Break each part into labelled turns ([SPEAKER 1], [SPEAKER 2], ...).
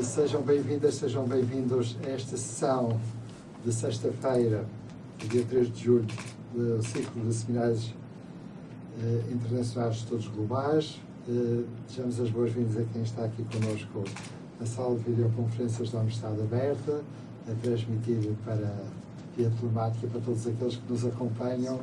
[SPEAKER 1] Sejam bem-vindas, sejam bem-vindos a esta sessão de sexta-feira, dia 3 de julho, do ciclo de seminários internacionais de estudos globais. Desejamos as boas-vindas a quem está aqui connosco na sala de videoconferências da Universidade Aberta, a transmitir via telemática para todos aqueles que nos acompanham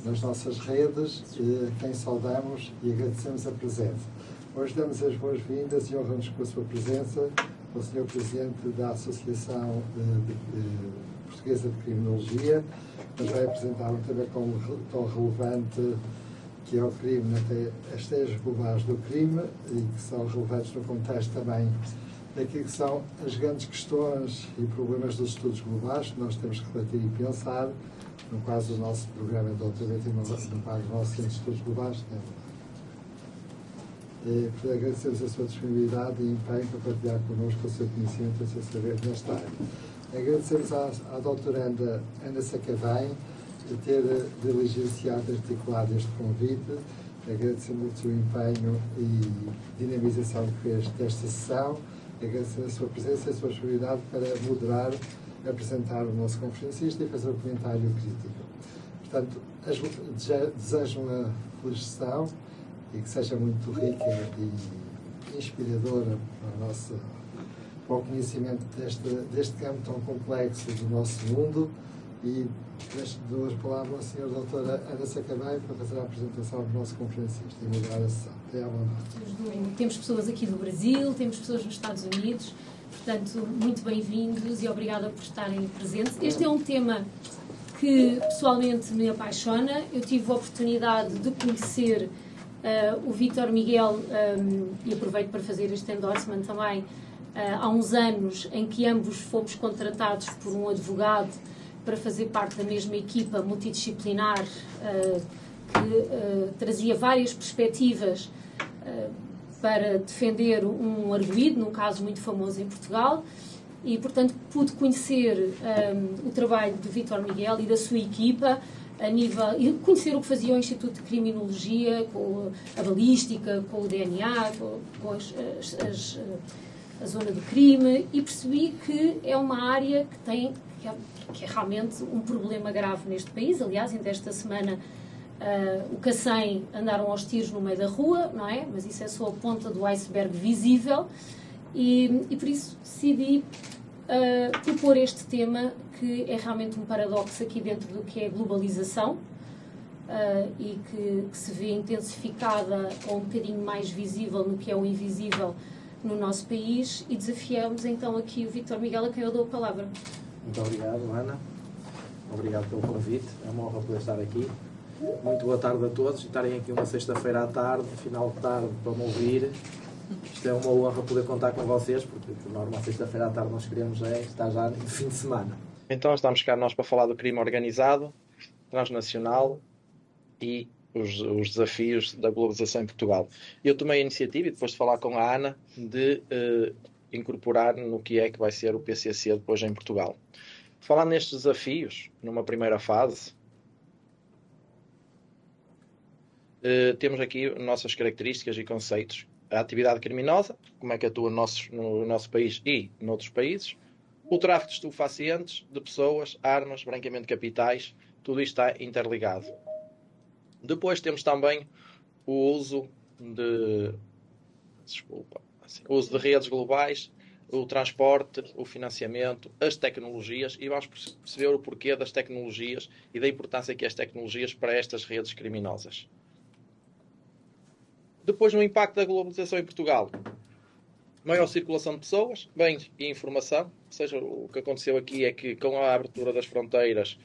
[SPEAKER 1] nas nossas redes, a quem saudamos e agradecemos a presença. Hoje damos as boas-vindas e honramos com a sua presença ao Sr. Presidente da Associação Portuguesa de Criminologia, que nos vai apresentar um tema tão relevante que é o crime, as teias globais do crime, e que são relevantes no contexto também daquilo que são as grandes questões e problemas dos estudos globais que nós temos que refletir e pensar. No caso do nosso programa de doutoramento e no caso do nosso Centro de Estudos Globais, agradecemos a sua disponibilidade e empenho para partilhar connosco o seu conhecimento e o seu saber nesta área. Agradecemos à doutoranda Ana Sacavém de ter diligenciado e articulado este convite. Agradecemos o seu empenho e dinamização que fez desta sessão. Agradecemos a sua presença e a sua disponibilidade para moderar, apresentar o nosso conferencista e fazer o comentário crítico. Portanto, desejo uma feliz sessão e que seja muito rica e inspiradora para o conhecimento deste campo tão complexo do nosso mundo. E deixo duas palavras à senhora doutora Ana Sacavém para fazer a apresentação do nosso conferencista e moderar a sessão. Tenha à vontade.
[SPEAKER 2] Temos pessoas aqui do Brasil, temos pessoas nos Estados Unidos, portanto, muito bem-vindos e obrigada por estarem presentes. Este é um tema que pessoalmente me apaixona. Eu tive a oportunidade de conhecer o Vítor Miguel, e aproveito para fazer este endorsement também, há uns anos em que ambos fomos contratados por um advogado para fazer parte da mesma equipa multidisciplinar que trazia várias perspectivas para defender um arguido, num caso muito famoso em Portugal, e portanto pude conhecer o trabalho do Vítor Miguel e da sua equipa e conhecer o que fazia o Instituto de Criminologia, com a balística, com o DNA, com a zona do crime, e percebi que é uma área que é realmente um problema grave neste país. Aliás, ainda esta semana o Cacém andaram aos tiros no meio da rua, não é? Mas isso é só a ponta do iceberg visível, e por isso decidi propor este tema, que é realmente um paradoxo aqui dentro do que é a globalização, e que se vê intensificada ou um bocadinho mais visível no que é o invisível no nosso país, e desafiamos então aqui o Vítor Miguel, a quem eu dou a palavra.
[SPEAKER 3] Muito obrigado, Ana. Obrigado pelo convite. É uma honra poder estar aqui. Muito boa tarde a todos. Estarem aqui uma sexta-feira à tarde, final de tarde, para me ouvir. Isto é uma honra poder contar com vocês, porque por norma, a sexta-feira à tarde nós queremos estar já no fim de semana. Então estamos cá nós para falar do crime organizado, transnacional e os desafios da globalização em Portugal. Eu tomei a iniciativa, e depois de falar com a Ana, de incorporar no que é que vai ser o PCC depois em Portugal. Falar nestes desafios, numa primeira fase, temos aqui nossas características e conceitos. A atividade criminosa, como é que atua no nosso país e noutros países. O tráfico de estupefacientes, de pessoas, armas, branqueamento de capitais, tudo isto está interligado. Depois temos também o uso de redes globais, o transporte, o financiamento, as tecnologias, e vamos perceber o porquê das tecnologias e da importância que as tecnologias para estas redes criminosas. Depois, no impacto da globalização em Portugal, maior circulação de pessoas, bens e informação. Ou seja, o que aconteceu aqui é que com a abertura das fronteiras,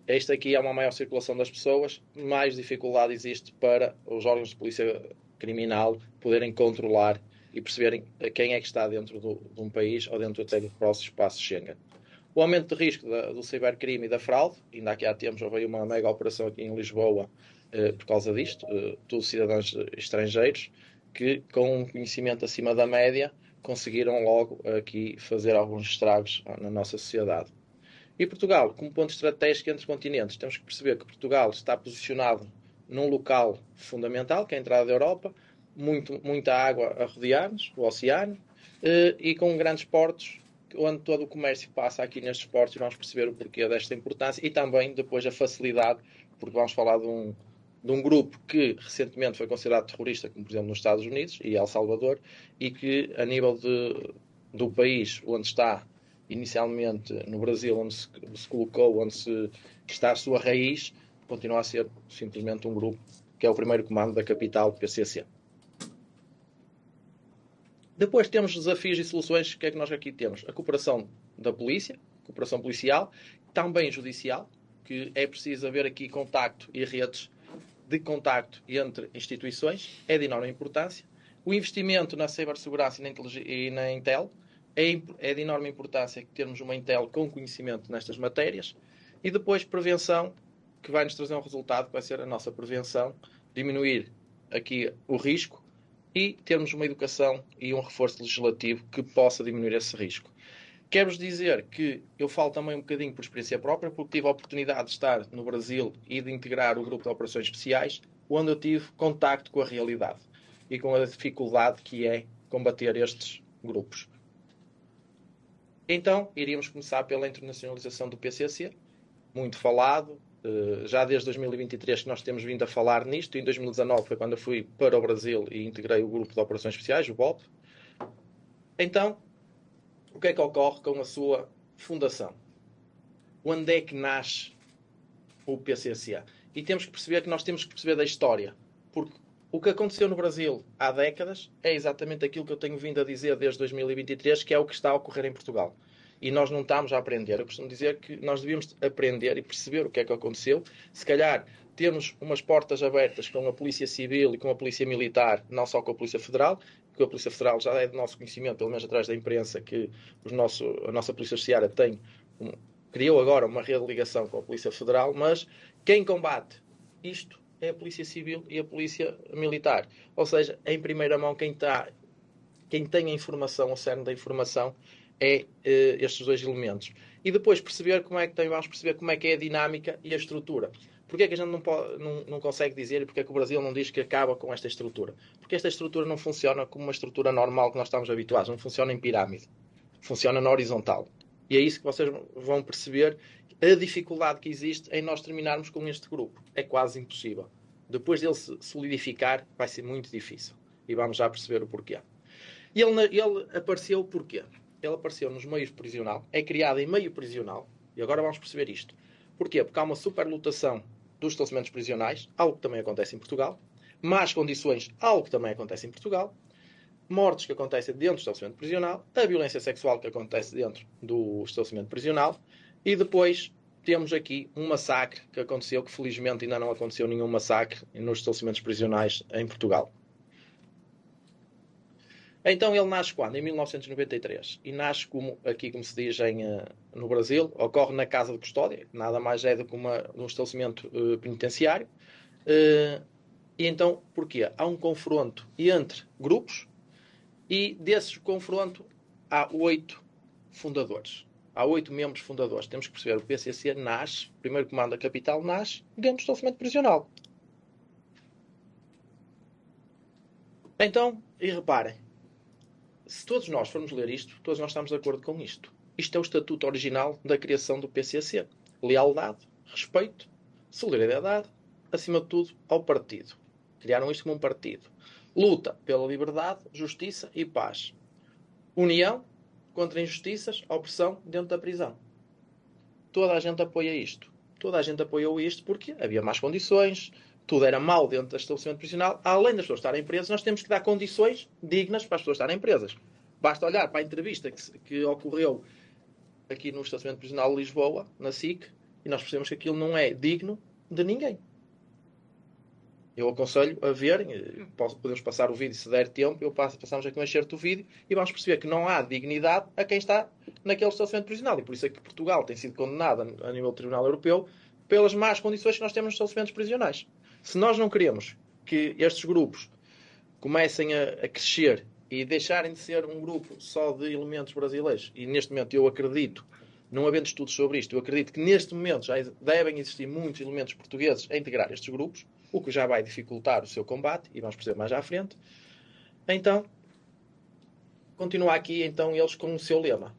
[SPEAKER 3] esta aqui é uma maior circulação das pessoas, mais dificuldade existe para os órgãos de polícia criminal poderem controlar e perceberem quem é que está dentro de um país ou dentro até do próximo espaço Schengen. O aumento de risco do cibercrime e da fraude, ainda aqui há tempos houve uma mega operação aqui em Lisboa por causa disto, todos cidadãos estrangeiros que com um conhecimento acima da média conseguiram logo aqui fazer alguns estragos na nossa sociedade. E Portugal, como ponto estratégico entre os continentes, temos que perceber que Portugal está posicionado num local fundamental, que é a entrada da Europa, muita água a rodear-nos, o oceano, e com grandes portos, onde todo o comércio passa aqui nestes portos, e vamos perceber o porquê desta importância e também depois a facilidade, porque vamos falar de um grupo que recentemente foi considerado terrorista, como por exemplo nos Estados Unidos e El Salvador, e que a nível do país onde está inicialmente, no Brasil, onde se colocou, onde está a sua raiz, continua a ser simplesmente um grupo que é o primeiro comando da capital PCC. Depois temos desafios e soluções. O que é que nós aqui temos? A cooperação da polícia, cooperação policial, também judicial, que é preciso haver aqui contacto e redes de contacto entre instituições, é de enorme importância. O investimento na cibersegurança e na Intel é de enorme importância que termos uma Intel com conhecimento nestas matérias. E depois prevenção, que vai nos trazer um resultado, que vai ser a nossa prevenção, diminuir aqui o risco e termos uma educação e um reforço legislativo que possa diminuir esse risco. Quero-vos dizer que eu falo também um bocadinho por experiência própria, porque tive a oportunidade de estar no Brasil e de integrar o grupo de operações especiais, onde eu tive contacto com a realidade e com a dificuldade que é combater estes grupos. Então, iríamos começar pela internacionalização do PCC, muito falado, já desde 2023 que nós temos vindo a falar nisto. Em 2019 foi quando eu fui para o Brasil e integrei o grupo de operações especiais, o BOP. Então, o que é que ocorre com a sua fundação? Onde é que nasce o PCC? E temos que perceber que nós temos que perceber da história, porque o que aconteceu no Brasil há décadas é exatamente aquilo que eu tenho vindo a dizer desde 2023, que é o que está a ocorrer em Portugal. E nós não estamos a aprender. Eu costumo dizer que nós devíamos aprender e perceber o que é que aconteceu. Se calhar temos umas portas abertas com a Polícia Civil e com a Polícia Militar, não só com a Polícia Federal, que a Polícia Federal já é de nosso conhecimento, pelo menos através da imprensa, que a nossa Polícia Judiciária criou agora uma rede de ligação com a Polícia Federal, mas quem combate isto é a Polícia Civil e a Polícia Militar. Ou seja, em primeira mão, quem tem a informação, o cerne da informação, é estes dois elementos. E depois vamos perceber como é que é a dinâmica e a estrutura. Porquê é que a gente não consegue dizer e porquê é que o Brasil não diz que acaba com esta estrutura? Porque esta estrutura não funciona como uma estrutura normal que nós estamos habituados. Não funciona em pirâmide. Funciona na horizontal. E é isso que vocês vão perceber a dificuldade que existe em nós terminarmos com este grupo. É quase impossível. Depois dele se solidificar, vai ser muito difícil. E vamos já perceber o porquê. E ele apareceu porquê? Ele apareceu nos meios prisional, é criado em meio prisional, e agora vamos perceber isto. Porquê? Porque há uma superlotação dos estabelecimentos prisionais, algo que também acontece em Portugal, más condições, algo que também acontece em Portugal, mortes que acontecem dentro do estabelecimento prisional, a violência sexual que acontece dentro do estabelecimento prisional, e depois temos aqui um massacre que aconteceu, que felizmente ainda não aconteceu nenhum massacre nos estabelecimentos prisionais em Portugal. Então ele nasce quando? Em 1993. E nasce, como se diz no Brasil, ocorre na casa de custódia, nada mais é do que um estabelecimento penitenciário. E então, porquê? Há um confronto entre grupos e desse confronto há 8 fundadores. Há 8 membros fundadores. Temos que perceber, o PCC nasce, o primeiro comando da capital nasce dentro do estabelecimento prisional. Então, e reparem, se todos nós formos ler isto, todos nós estamos de acordo com isto. Isto é o estatuto original da criação do PCC. Lealdade, respeito, solidariedade, acima de tudo, ao partido. Criaram isto como um partido. Luta pela liberdade, justiça e paz. União contra injustiças, opressão dentro da prisão. Toda a gente apoia isto. Toda a gente apoiou isto porque havia más condições, tudo era mau dentro do estabelecimento prisional. Além das pessoas estarem presas, nós temos que dar condições dignas para as pessoas estarem presas. Basta olhar para a entrevista que ocorreu aqui no estabelecimento prisional de Lisboa, na SIC, e nós percebemos que aquilo não é digno de ninguém. Eu aconselho a verem, podemos passar o vídeo se der tempo, passamos aqui um excerto do vídeo e vamos perceber que não há dignidade a quem está naquele estabelecimento prisional. E por isso é que Portugal tem sido condenado a nível do Tribunal Europeu pelas más condições que nós temos nos estabelecimentos prisionais. Se nós não queremos que estes grupos comecem a crescer e deixarem de ser um grupo só de elementos brasileiros, e neste momento eu acredito, não havendo estudos sobre isto, eu acredito que neste momento já devem existir muitos elementos portugueses a integrar estes grupos, o que já vai dificultar o seu combate, e vamos perceber mais à frente. Então, continua aqui então eles com o seu lema.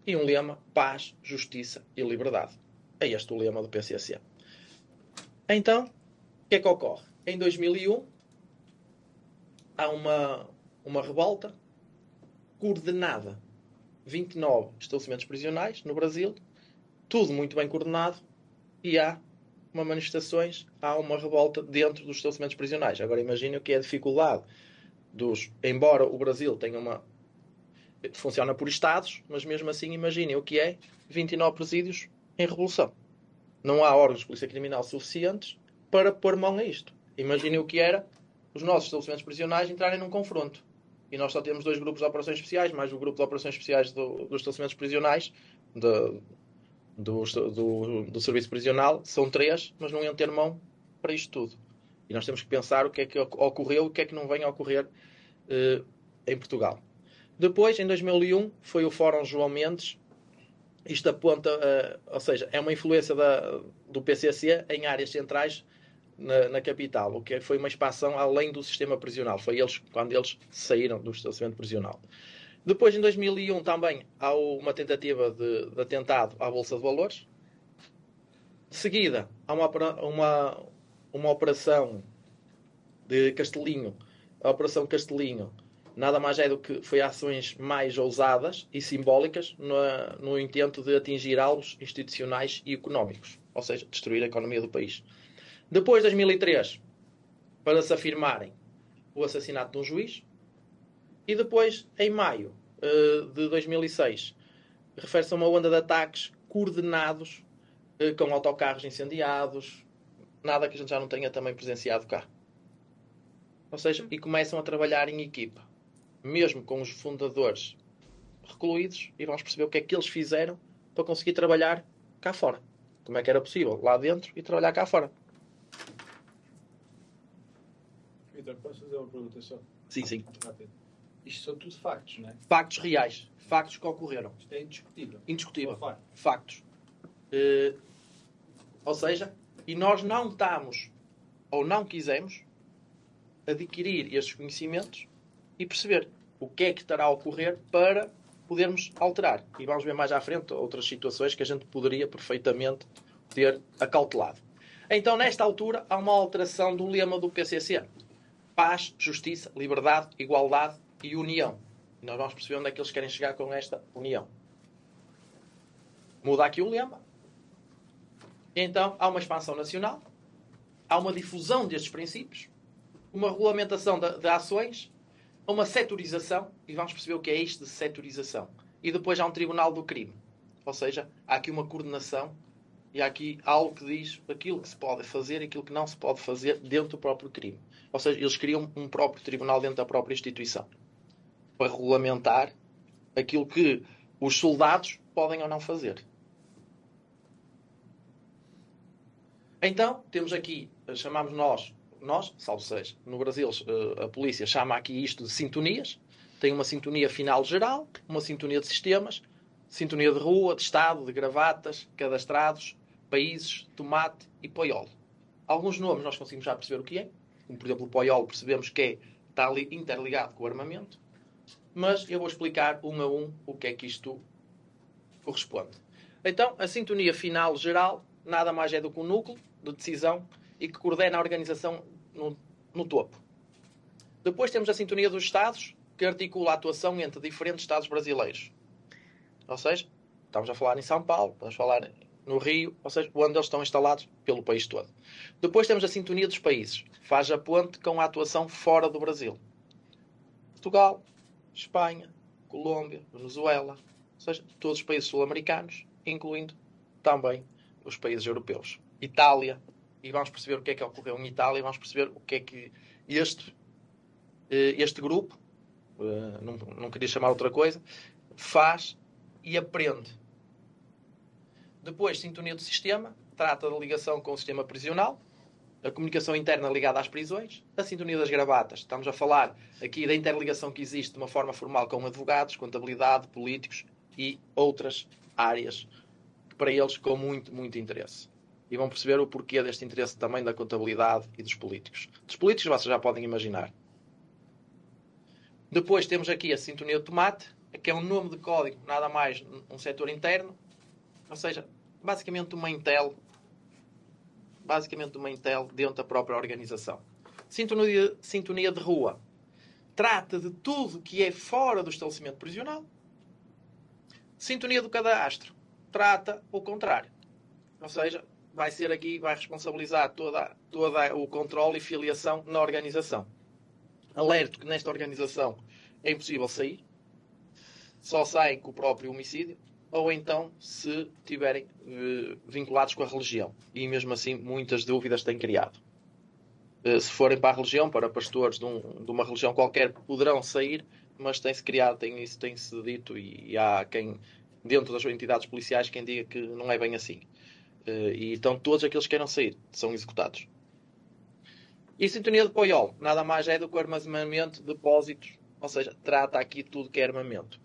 [SPEAKER 3] E um lema: paz, justiça e liberdade. É este o lema do PCC. Então, o que é que ocorre? Em 2001, há uma revolta coordenada. 29 estabelecimentos prisionais no Brasil, tudo muito bem coordenado, e há manifestações, há uma revolta dentro dos estabelecimentos prisionais. Agora imaginem o que é a dificuldade embora o Brasil tenha funciona por estados, mas mesmo assim imaginem o que é 29 presídios em revolução. Não há órgãos de polícia criminal suficientes para pôr mão a isto. Imaginem o que era os nossos estabelecimentos prisionais entrarem num confronto. E nós só temos 2 grupos de operações especiais, mais o grupo de operações especiais dos estabelecimentos prisionais, do serviço prisional, são 3, mas não iam ter mão para isto tudo. E nós temos que pensar o que é que ocorreu e o que é que não vem a ocorrer em Portugal. Depois, em 2001, foi o Fórum João Mendes. Isto aponta, ou seja, é uma influência do PCC em áreas centrais na capital, o que foi uma expansão além do sistema prisional. Foi quando eles saíram do estabelecimento prisional. Depois, em 2001, também há uma tentativa de atentado à Bolsa de Valores. De seguida, há uma operação de Castelinho. A Operação Castelinho nada mais é do que foi ações mais ousadas e simbólicas no intento de atingir alvos institucionais e económicos, ou seja, destruir a economia do país. Depois de 2003, para se afirmarem o assassinato de um juiz, e depois, em maio de 2006, refere-se a uma onda de ataques coordenados com autocarros incendiados, nada que a gente já não tenha também presenciado cá. Ou seja, e começam a trabalhar em equipa, mesmo com os fundadores recluídos, e vamos perceber o que é que eles fizeram para conseguir trabalhar cá fora. Como é que era possível lá dentro e trabalhar cá fora.
[SPEAKER 4] Vitor, posso fazer uma pergunta só?
[SPEAKER 3] Sim.
[SPEAKER 4] Rápido. Isto são tudo factos, não é?
[SPEAKER 3] Factos reais. Factos que ocorreram.
[SPEAKER 4] Isto é indiscutível.
[SPEAKER 3] Indiscutível.
[SPEAKER 4] Facto.
[SPEAKER 3] Factos. Ou seja, e nós não estamos, ou não quisemos, adquirir estes conhecimentos e perceber o que é que estará a ocorrer para podermos alterar. E vamos ver mais à frente outras situações que a gente poderia perfeitamente ter acautelado. Então, nesta altura, há uma alteração do lema do PCC. Paz, justiça, liberdade, igualdade e união. E nós vamos perceber onde é que eles querem chegar com esta união. Muda aqui o lema. Então, há uma expansão nacional, há uma difusão destes princípios, uma regulamentação de ações, uma setorização, e vamos perceber o que é isto de setorização. E depois há um tribunal do crime. Ou seja, há aqui uma coordenação e há aqui algo que diz aquilo que se pode fazer e aquilo que não se pode fazer dentro do próprio crime. Ou seja, eles criam um próprio tribunal dentro da própria instituição para regulamentar aquilo que os soldados podem ou não fazer. Então, temos aqui, chamamos nós, salvo seja, no Brasil a polícia chama aqui isto de sintonias. Tem uma sintonia final geral, uma sintonia de sistemas, sintonia de rua, de estado, de gravatas, cadastrados, países, tomate e poiol. Alguns nomes nós conseguimos já perceber o que é. Como, por exemplo, o poiol percebemos que está ali interligado com o armamento. Mas eu vou explicar um a um o que é que isto corresponde. Então, a sintonia final geral nada mais é do que um núcleo de decisão e que coordena a organização no topo. Depois temos a sintonia dos Estados, que articula a atuação entre diferentes Estados brasileiros. Ou seja, estamos a falar em São Paulo, estamos a falar no Rio, ou seja, onde eles estão instalados pelo país todo. Depois temos a sintonia dos países, faz a ponte com a atuação fora do Brasil. Portugal, Espanha, Colômbia, Venezuela, ou seja, todos os países sul-americanos, incluindo também os países europeus. Itália, e vamos perceber o que é que ocorreu em Itália, e vamos perceber o que é que este grupo, não queria chamar outra coisa, faz e aprende. Depois, sintonia do sistema, trata da ligação com o sistema prisional, a comunicação interna ligada às prisões, a sintonia das gravatas. Estamos a falar aqui da interligação que existe de uma forma formal com advogados, contabilidade, políticos e outras áreas que para eles com muito, muito interesse. E vão perceber o porquê deste interesse também da contabilidade e dos políticos. Dos políticos vocês já podem imaginar. Depois temos aqui a sintonia de tomate, que é um nome de código, nada mais um setor interno, ou seja, basicamente uma Intel dentro da própria organização. Sintonia de rua. Trata de tudo que é fora do estabelecimento prisional. Sintonia do cadastro. Trata o contrário. Ou seja, vai responsabilizar todo o controle e filiação na organização. Alerto que nesta organização é impossível sair. Só saem com o próprio homicídio. Ou então se estiverem vinculados com a religião. E mesmo assim muitas dúvidas têm criado. Se forem para a religião, para pastores de uma religião qualquer, poderão sair, mas tem-se criado, tem-se dito, e há quem, dentro das entidades policiais, quem diga que não é bem assim. E então todos aqueles que queiram sair são executados. E sintonia de Poiol, nada mais é do que o armazenamento de depósitos, ou seja, trata aqui tudo que é armamento.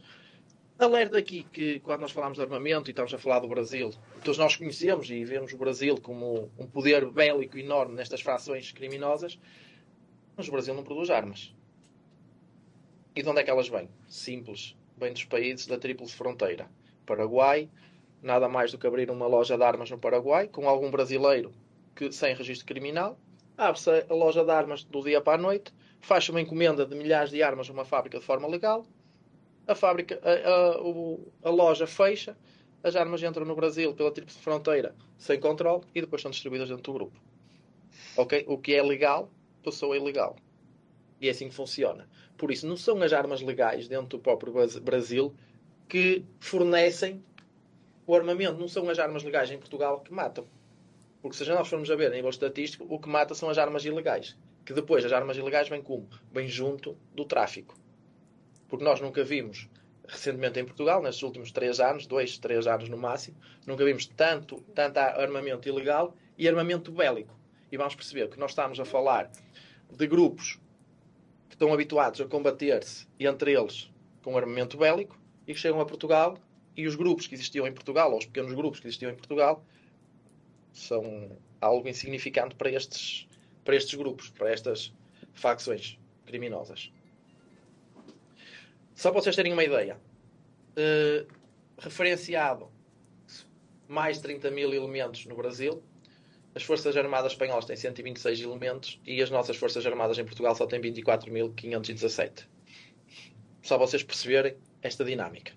[SPEAKER 3] Alerta aqui que, quando nós falamos de armamento, e estamos a falar do Brasil, todos nós conhecemos e vemos o Brasil como um poder bélico enorme nestas frações criminosas, mas o Brasil não produz armas. E de onde é que elas vêm? Simples. Vêm dos países da tríplice fronteira. Paraguai, nada mais do que abrir uma loja de armas no Paraguai, com algum brasileiro sem registro criminal, abre-se a loja de armas do dia para a noite, faz uma encomenda de milhares de armas a uma fábrica de forma legal, a loja fecha, as armas entram no Brasil pela tríplice fronteira sem controle e depois são distribuídas dentro do grupo. Okay? O que é legal passou a ilegal. E é assim que funciona. Por isso, não são as armas legais dentro do próprio Brasil que fornecem o armamento. Não são as armas legais em Portugal que matam. Porque se nós formos a ver a nível estatístico, o que mata são as armas ilegais. Que depois as armas ilegais vêm como? Vêm junto do tráfico. Porque nós nunca vimos, recentemente em Portugal, nestes últimos 3 anos, 2, 3 anos no máximo, nunca vimos tanto armamento ilegal e armamento bélico. E vamos perceber que nós estamos a falar de grupos que estão habituados a combater-se entre eles com armamento bélico e que chegam a Portugal e os grupos que existiam em Portugal, ou os pequenos grupos que existiam em Portugal, são algo insignificante para estes grupos, para estas facções criminosas. Só para vocês terem uma ideia, referenciado mais de 30 mil elementos no Brasil, as Forças Armadas Espanholas têm 126 elementos e as nossas Forças Armadas em Portugal só têm 24.517. Só para vocês perceberem esta dinâmica.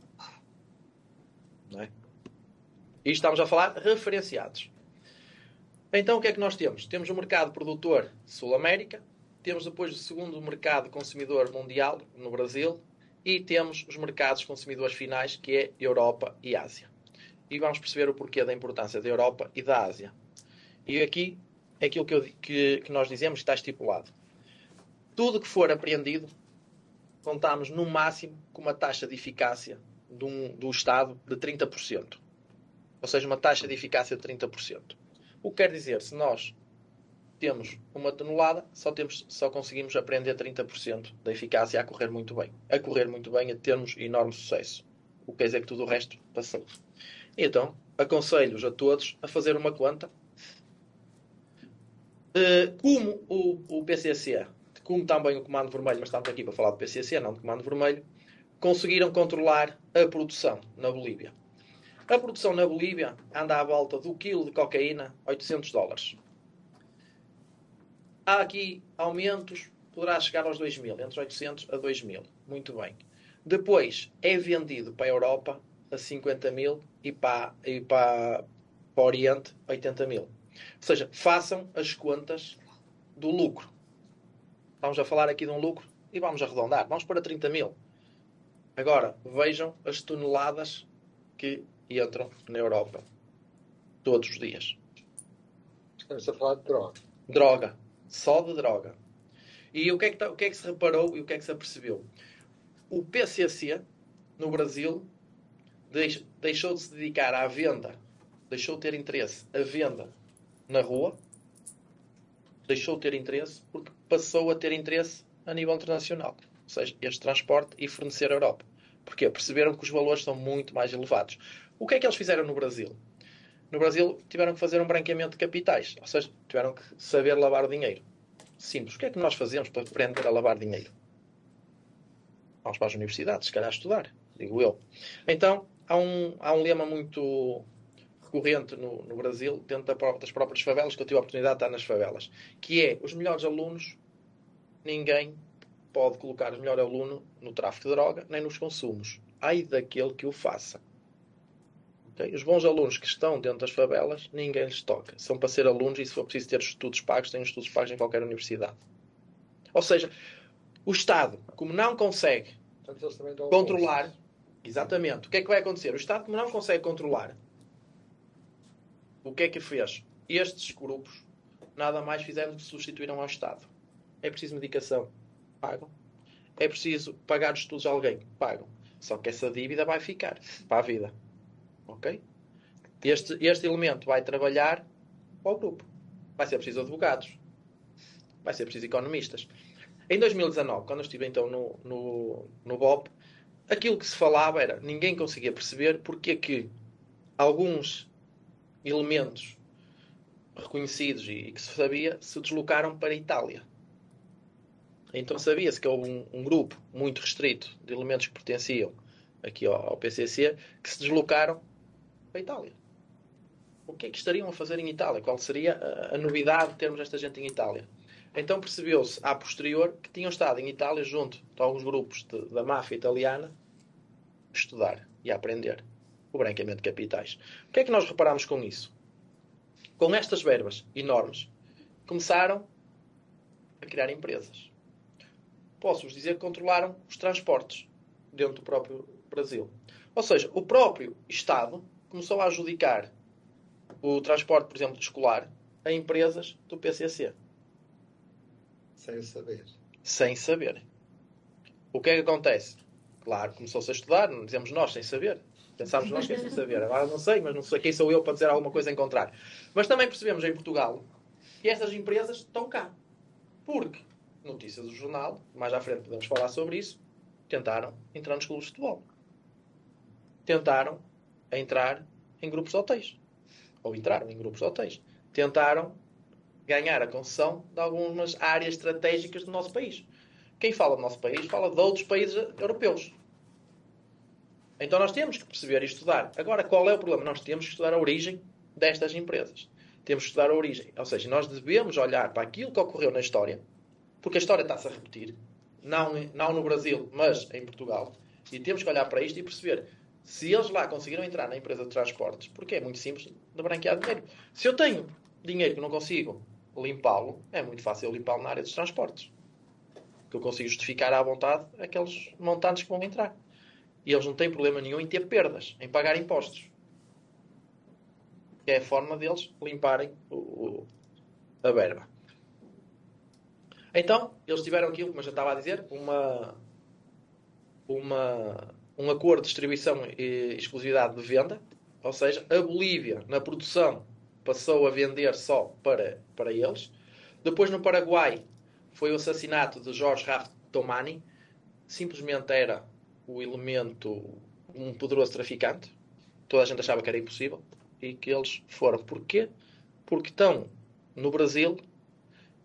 [SPEAKER 3] Não é? E estamos a falar referenciados. Então o que é que nós temos? Temos o mercado produtor Sul-América, temos depois o segundo mercado consumidor mundial no Brasil e temos os mercados consumidores finais, que é Europa e Ásia. E vamos perceber o porquê da importância da Europa e da Ásia. E aqui é aquilo que nós dizemos que está estipulado. Tudo que for apreendido, contamos no máximo com uma taxa de eficácia do Estado de 30%. Ou seja, uma taxa de eficácia de 30%. O que quer dizer, se nós temos uma tonelada, só conseguimos apreender 30% da eficácia a correr muito bem. A correr muito bem, a termos enorme sucesso. O que quer dizer que tudo o resto passou. Então, aconselho-os a todos a fazer uma conta. Como o PCC, como também o Comando Vermelho, mas estamos aqui para falar do PCC, não do Comando Vermelho, conseguiram controlar a produção na Bolívia. A produção na Bolívia anda à volta do quilo de cocaína, $800. Há aqui aumentos, poderá chegar aos 2.000, entre 800 a 2.000. Muito bem. Depois é vendido para a Europa a 50.000 e para o Oriente 80.000. Ou seja, façam as contas do lucro. Estamos a falar aqui de um lucro e vamos arredondar. Vamos para 30.000. Agora, vejam as toneladas que entram na Europa todos os dias.
[SPEAKER 1] Estamos a falar de droga.
[SPEAKER 3] Droga. Só de droga. E o que é que se reparou e o que é que se apercebeu? O PCC, no Brasil, deixou de se dedicar à venda, deixou de ter interesse à venda na rua, deixou de ter interesse porque passou a ter interesse a nível internacional. Ou seja, este transporte e fornecer à Europa. Porquê? Perceberam que os valores são muito mais elevados. O que é que eles fizeram no Brasil? No Brasil tiveram que fazer um branqueamento de capitais. Ou seja, tiveram que saber lavar o dinheiro. Simples. O que é que nós fazemos para aprender a lavar dinheiro? Vamos para as universidades, se calhar, estudar, digo eu. Então, há um lema muito recorrente no Brasil, dentro das próprias favelas, que eu tive a oportunidade de estar nas favelas, que é, os melhores alunos, ninguém pode colocar o melhor aluno no tráfico de droga, nem nos consumos. Ai daquele que o faça. Okay? Os bons alunos que estão dentro das favelas, ninguém lhes toca. São para ser alunos e se for preciso ter estudos pagos, têm estudos pagos em qualquer universidade. Ou seja, o Estado, como não consegue
[SPEAKER 1] Portanto, eles também dão
[SPEAKER 3] controlar,
[SPEAKER 1] bolsas.
[SPEAKER 3] exatamente, o que é que vai acontecer? O Estado, como não consegue controlar, o que é que fez? Estes grupos nada mais fizeram do que substituíram ao Estado. É preciso medicação? Pagam. É preciso pagar os estudos a alguém? Pagam. Só que essa dívida vai ficar para a vida. Ok? Este elemento vai trabalhar para o grupo. Vai ser preciso advogados. Vai ser preciso economistas. Em 2019, quando eu estive então no BOP, aquilo que se falava era, ninguém conseguia perceber porque é que alguns elementos reconhecidos e que se sabia se deslocaram para a Itália. Então sabia-se que houve um grupo muito restrito de elementos que pertenciam aqui ao PCC que se deslocaram para a Itália. O que é que estariam a fazer em Itália? Qual seria a novidade de termos esta gente em Itália? Então percebeu-se, a posterior, que tinham estado em Itália junto de alguns grupos da máfia italiana a estudar e a aprender o branqueamento de capitais. O que é que nós reparamos com isso? Com estas verbas enormes, começaram a criar empresas. Posso-vos dizer que controlaram os transportes dentro do próprio Brasil. Ou seja, o próprio Estado começou a adjudicar o transporte, por exemplo, escolar a empresas do PCC.
[SPEAKER 1] Sem saber.
[SPEAKER 3] Sem saber. O que é que acontece? Claro, começou-se a estudar, não dizemos nós sem saber. Pensámos nós que é sem saber. Agora não sei, mas não sei quem sou eu para dizer alguma coisa em contrário. Mas também percebemos em Portugal que estas empresas estão cá. Porque, notícias do jornal, mais à frente podemos falar sobre isso, tentaram entrar nos clubes de futebol. Tentaram entrar em grupos de hotéis. Ou entraram em grupos de hotéis. Tentaram ganhar a concessão de algumas áreas estratégicas do nosso país. Quem fala do nosso país fala de outros países europeus. Então nós temos que perceber e estudar. Agora, qual é o problema? Nós temos que estudar a origem destas empresas. Temos que estudar a origem. Ou seja, nós devemos olhar para aquilo que ocorreu na história, porque a história está-se a repetir. Não no Brasil, mas em Portugal. E temos que olhar para isto e perceber se eles lá conseguiram entrar na empresa de transportes, porque é muito simples de branquear dinheiro. Se eu tenho dinheiro que não consigo limpá-lo, é muito fácil limpá-lo na área dos transportes. Que eu consigo justificar à vontade aqueles montantes que vão entrar. E eles não têm problema nenhum em ter perdas, em pagar impostos. É a forma deles limparem a verba. Então, eles tiveram aquilo, como eu já estava a dizer, um acordo de distribuição e exclusividade de venda. Ou seja, a Bolívia, na produção, passou a vender só para eles. Depois, no Paraguai, foi o assassinato de Jorge Raftomani. Simplesmente era o elemento, um poderoso traficante. Toda a gente achava que era impossível. E que eles foram. Porquê? Porque estão no Brasil.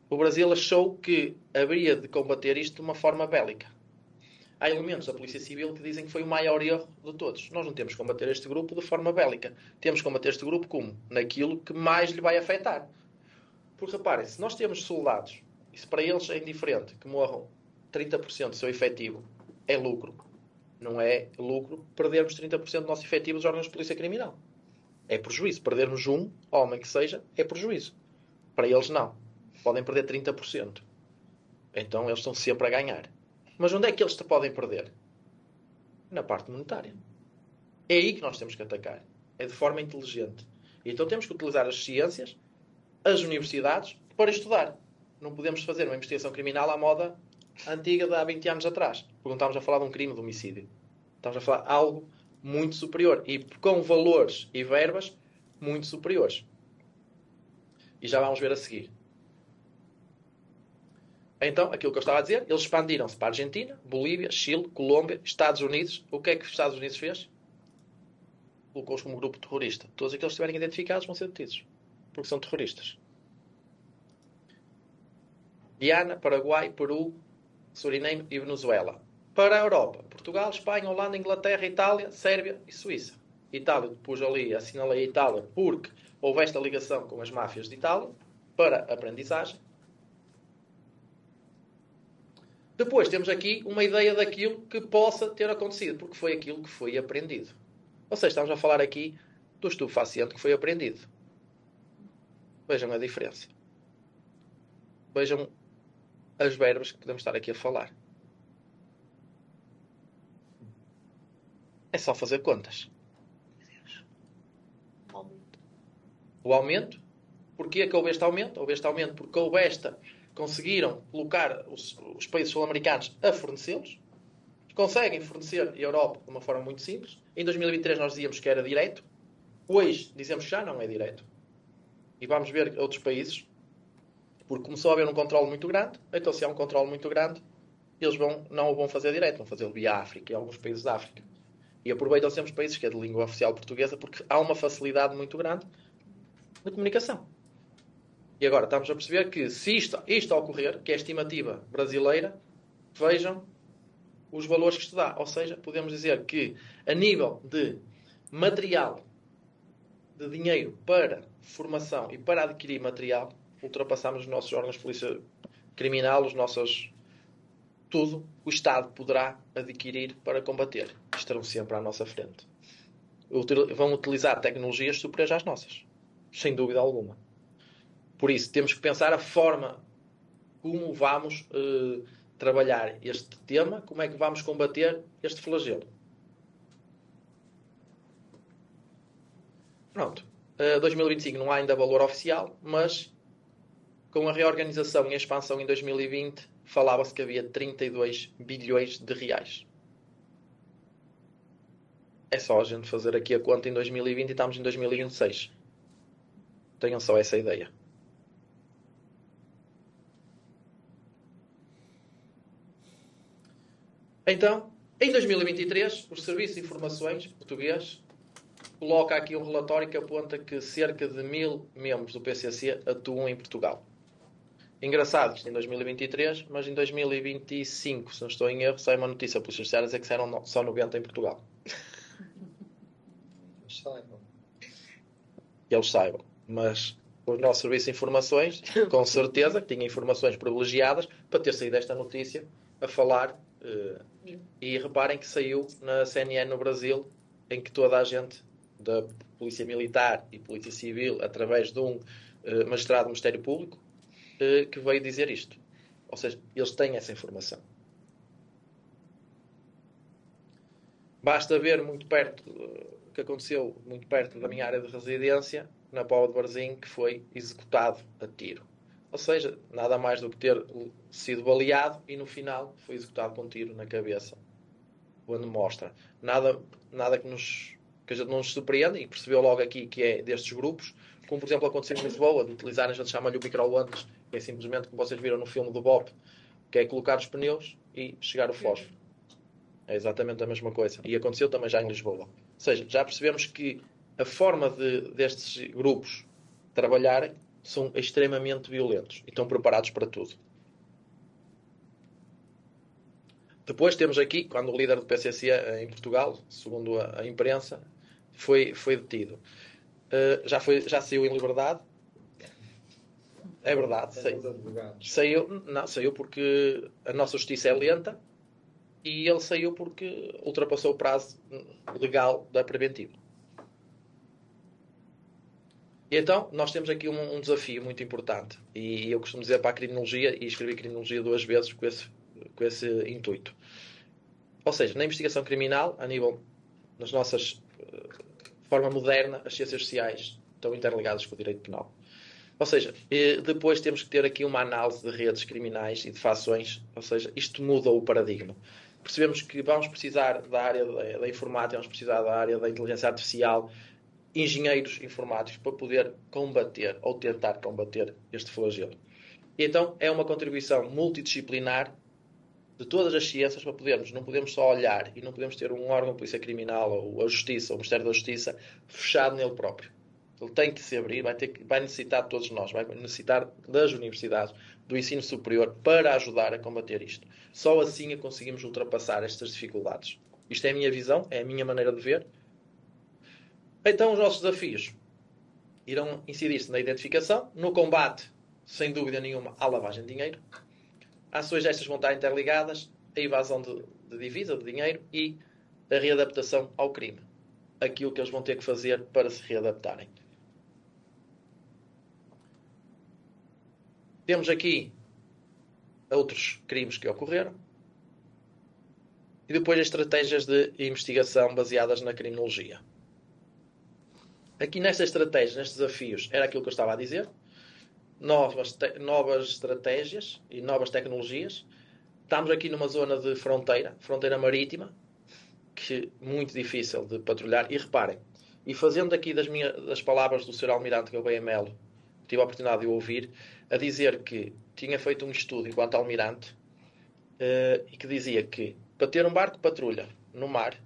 [SPEAKER 3] O Brasil achou que haveria de combater isto de uma forma bélica. Há elementos da Polícia Civil que dizem que foi o maior erro de todos. Nós não temos que combater este grupo de forma bélica. Temos que combater este grupo como? Naquilo que mais lhe vai afetar. Porque reparem, se nós temos soldados, e se para eles é indiferente que morram 30% do seu efetivo, é lucro. Não é lucro perdermos 30% do nosso efetivo dos órgãos de polícia criminal. É prejuízo. Perdermos um homem que seja, é prejuízo. Para eles não. Podem perder 30%. Então eles estão sempre a ganhar. Mas onde é que eles te podem perder? Na parte monetária. É aí que nós temos que atacar. É de forma inteligente. E então temos que utilizar as ciências, as universidades, para estudar. Não podemos fazer uma investigação criminal à moda antiga de há 20 anos atrás. Porque não estamos a falar de um crime de homicídio. Estamos a falar de algo muito superior. E com valores e verbas muito superiores. E já vamos ver a seguir. Então, aquilo que eu estava a dizer, eles expandiram-se para a Argentina, Bolívia, Chile, Colômbia, Estados Unidos. O que é que os Estados Unidos fez? Colocou-os como grupo terrorista. Todos aqueles que estiverem identificados vão ser detidos. Porque são terroristas. Guiana, Paraguai, Peru, Suriname e Venezuela. para a Europa. Portugal, Espanha, Holanda, Inglaterra, Itália, Sérvia e Suíça. Itália, pus ali, assinalei a Itália porque houve esta ligação com as máfias de Itália para aprendizagem. Depois temos aqui uma ideia daquilo que possa ter acontecido, porque foi aquilo que foi aprendido. Ou seja, estamos a falar aqui do estupefaciente que foi aprendido. Vejam a diferença. Vejam as verbas que podemos estar aqui a falar. É só fazer contas. O aumento. Porquê que houve este aumento? Houve este aumento porque conseguiram colocar os países sul-americanos a fornecê-los. Conseguem fornecer a Europa de uma forma muito simples. Em 2023 nós dizíamos que era direto. Hoje dizemos que já não é direto. E vamos ver outros países. Porque começou a haver um controle muito grande. Então se há um controle muito grande, eles não o vão fazer direto. Vão fazê-lo via África e alguns países da África. E aproveitam sempre os países que é de língua oficial portuguesa porque há uma facilidade muito grande de comunicação. E agora estamos a perceber que se isto ocorrer, que é a estimativa brasileira, vejam os valores que isto dá. Ou seja, podemos dizer que a nível de material, de dinheiro para formação e para adquirir material, ultrapassamos os nossos órgãos de polícia criminal, tudo o Estado poderá adquirir para combater. Estarão sempre à nossa frente. Vão utilizar tecnologias superiores às nossas. Sem dúvida alguma. Por isso, temos que pensar a forma como vamos trabalhar este tema, como é que vamos combater este flagelo. Pronto. 2025 não há ainda valor oficial, mas com a reorganização e a expansão em 2020, falava-se que havia 32 bilhões de reais. É só a gente fazer aqui a conta em 2020 e estamos em 2026. Tenham só essa ideia. Então, em 2023, o Serviço de Informações português coloca aqui um relatório que aponta que cerca de 1000 membros do PCC atuam em Portugal. Engraçado que isto em 2023, mas em 2025, se não estou em erro, sai uma notícia pelos judiciários é que saíram só 90 em Portugal. Que eles saibam. Mas o nosso Serviço de Informações, com certeza, que tinha informações privilegiadas para ter saído esta notícia a falar. E reparem que saiu na CNN no Brasil, em que toda a gente da Polícia Militar e Polícia Civil, através de um magistrado do Ministério Público, que veio dizer isto. Ou seja, eles têm essa informação. Basta ver muito perto, o que aconteceu muito perto da minha área de residência, na Póvoa de Varzim, que foi executado a tiro. Ou seja, nada mais do que ter sido baleado e no final foi executado com um tiro na cabeça. Onde mostra. Nada que a gente não nos surpreende e percebeu logo aqui que é destes grupos, como por exemplo aconteceu em Lisboa, de utilizarem, a gente chama-lhe o micro-ondas, que é simplesmente, como vocês viram no filme do Bob, que é colocar os pneus e chegar o fósforo. É exatamente a mesma coisa. E aconteceu também já em Lisboa. Ou seja, já percebemos que a forma destes grupos trabalharem são extremamente violentos e estão preparados para tudo. Depois temos aqui, quando o líder do PCC em Portugal, segundo a imprensa, foi detido. Já saiu em liberdade. É verdade. Saiu porque a nossa justiça é lenta e ele saiu porque ultrapassou o prazo legal da preventiva. E então, nós temos aqui um desafio muito importante. E eu costumo dizer para a criminologia, e escrevi criminologia 2 vezes com esse intuito. Ou seja, na investigação criminal, a nível das nossas forma moderna, as ciências sociais estão interligadas com o direito penal. Ou seja, depois temos que ter aqui uma análise de redes criminais e de fações. Ou seja, isto muda o paradigma. Percebemos que vamos precisar da área da informática, vamos precisar da área da inteligência artificial, engenheiros informáticos para poder combater ou tentar combater este flagelo. E então é uma contribuição multidisciplinar de todas as ciências para não podemos só olhar e não podemos ter um órgão de polícia criminal ou a Justiça, ou o Ministério da Justiça, fechado nele próprio. Ele tem que se abrir, vai necessitar de todos nós, vai necessitar das universidades, do ensino superior, para ajudar a combater isto. Só assim conseguimos ultrapassar estas dificuldades. Isto é a minha visão, é a minha maneira de ver. Então, os nossos desafios irão incidir-se na identificação, no combate, sem dúvida nenhuma, à lavagem de dinheiro. Ações destas vão estar interligadas, a evasão de divisa, de dinheiro, e a readaptação ao crime. Aquilo que eles vão ter que fazer para se readaptarem. Temos aqui outros crimes que ocorreram. E depois as estratégias de investigação baseadas na criminologia. Aqui nestas estratégias, nestes desafios, era aquilo que eu estava a dizer. Novas estratégias e novas tecnologias. Estamos aqui numa zona de fronteira marítima, que é muito difícil de patrulhar. E reparem, e fazendo aqui das palavras do Sr. Almirante Gouveia Melo, que tive a oportunidade de ouvir, a dizer que tinha feito um estudo enquanto almirante e que dizia que para ter um barco patrulha no mar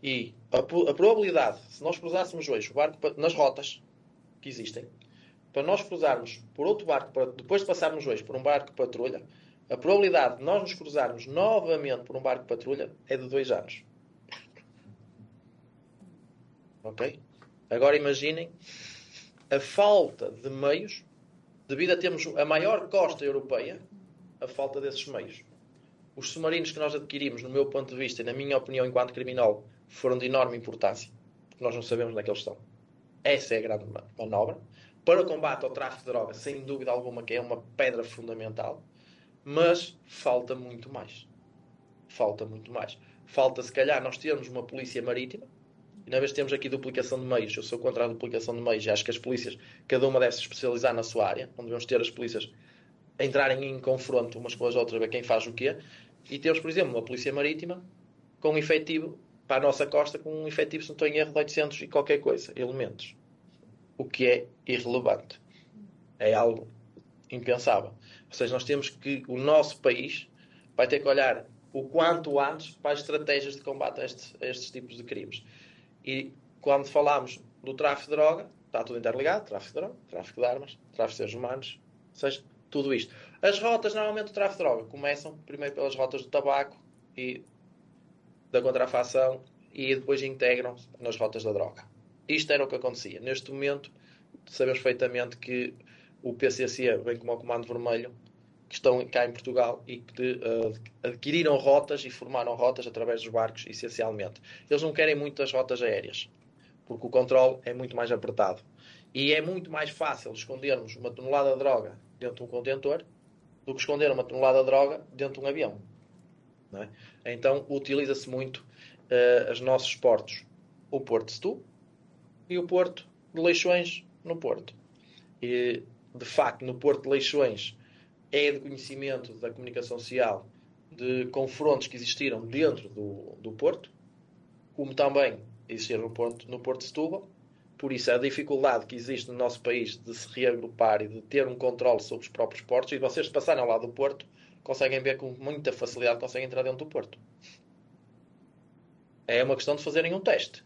[SPEAKER 3] e a probabilidade, se nós cruzássemos hoje o barco nas rotas que existem, para nós cruzarmos por outro barco, depois de passarmos hoje por um barco patrulha, a probabilidade de nós nos cruzarmos novamente por um barco patrulha é de 2 anos. Ok? Agora imaginem a falta de meios, devido a termos a maior costa europeia, a falta desses meios. Os submarinos que nós adquirimos, no meu ponto de vista e na minha opinião enquanto criminólogo, foram de enorme importância, porque nós não sabemos onde é que eles estão. Essa é a grande manobra. Para o combate ao tráfico de drogas, sem dúvida alguma que é uma pedra fundamental, mas falta muito mais. Falta muito mais. Falta, se calhar, nós termos uma polícia marítima, e na vez temos aqui duplicação de meios. Eu sou contra a duplicação de meios e acho que as polícias, cada uma deve se especializar na sua área, onde devemos ter as polícias a entrarem em confronto umas com as outras, ver quem faz o quê. E temos, por exemplo, uma polícia marítima com um efetivo, para a nossa costa, com um efetivo, se não estou em erro, de 800 e qualquer coisa, elementos. O que é irrelevante. É algo impensável. Ou seja, nós temos que, o nosso país vai ter que olhar o quanto antes para as estratégias de combate a estes tipos de crimes. E quando falamos do tráfico de droga, está tudo interligado, tráfico de droga, tráfico de armas, tráfico de seres humanos, ou seja, tudo isto. As rotas, normalmente, do tráfico de droga começam primeiro pelas rotas do tabaco e da contrafação e depois integram-se nas rotas da droga. Isto era o que acontecia. Neste momento, sabemos perfeitamente que o PCC, bem como o Comando Vermelho, que estão cá em Portugal e que adquiriram rotas e formaram rotas através dos barcos, essencialmente. Eles não querem muito as rotas aéreas, porque o controle é muito mais apertado. E é muito mais fácil escondermos uma tonelada de droga dentro de um contentor do que esconder uma tonelada de droga dentro de um avião. Não é? Então, utiliza-se muito os nossos portos. O Porto de Setúbal e o Porto de Leixões no Porto. E, de facto, no Porto de Leixões é de conhecimento da comunicação social de confrontos que existiram dentro do Porto, como também existiram no Porto de Setúbal. Por isso, a dificuldade que existe no nosso país de se reagrupar e de ter um controle sobre os próprios portos, e vocês passarem ao lado do Porto, conseguem ver com muita facilidade, conseguem entrar dentro do Porto. É uma questão de fazerem um teste.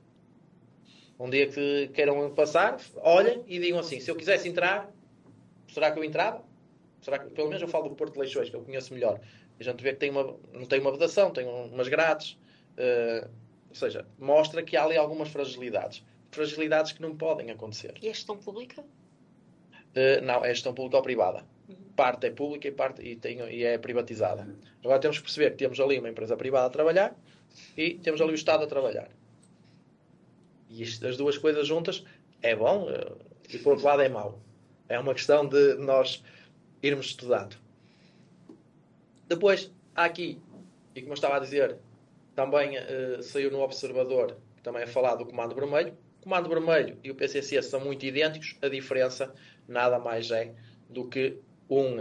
[SPEAKER 3] Um dia que queiram passar, olhem e digam assim, se eu quisesse entrar, será que eu entrava? Será que, pelo menos eu falo do Porto de Leixões, que eu conheço melhor. A gente vê que não tem uma vedação, tem umas grades. Ou seja, mostra que há ali algumas fragilidades. Fragilidades que não podem acontecer.
[SPEAKER 5] E a gestão pública?
[SPEAKER 3] Não, é gestão pública ou privada. Parte é pública e é privatizada. Agora temos que perceber que temos ali uma empresa privada a trabalhar e temos ali o Estado a trabalhar. E as duas coisas juntas é bom e por outro lado é mau. É uma questão de nós irmos estudando. Depois, há aqui, e como eu estava a dizer, também saiu no Observador, também a falar do Comando Vermelho. O Comando Vermelho e o PCC são muito idênticos. A diferença nada mais é do que um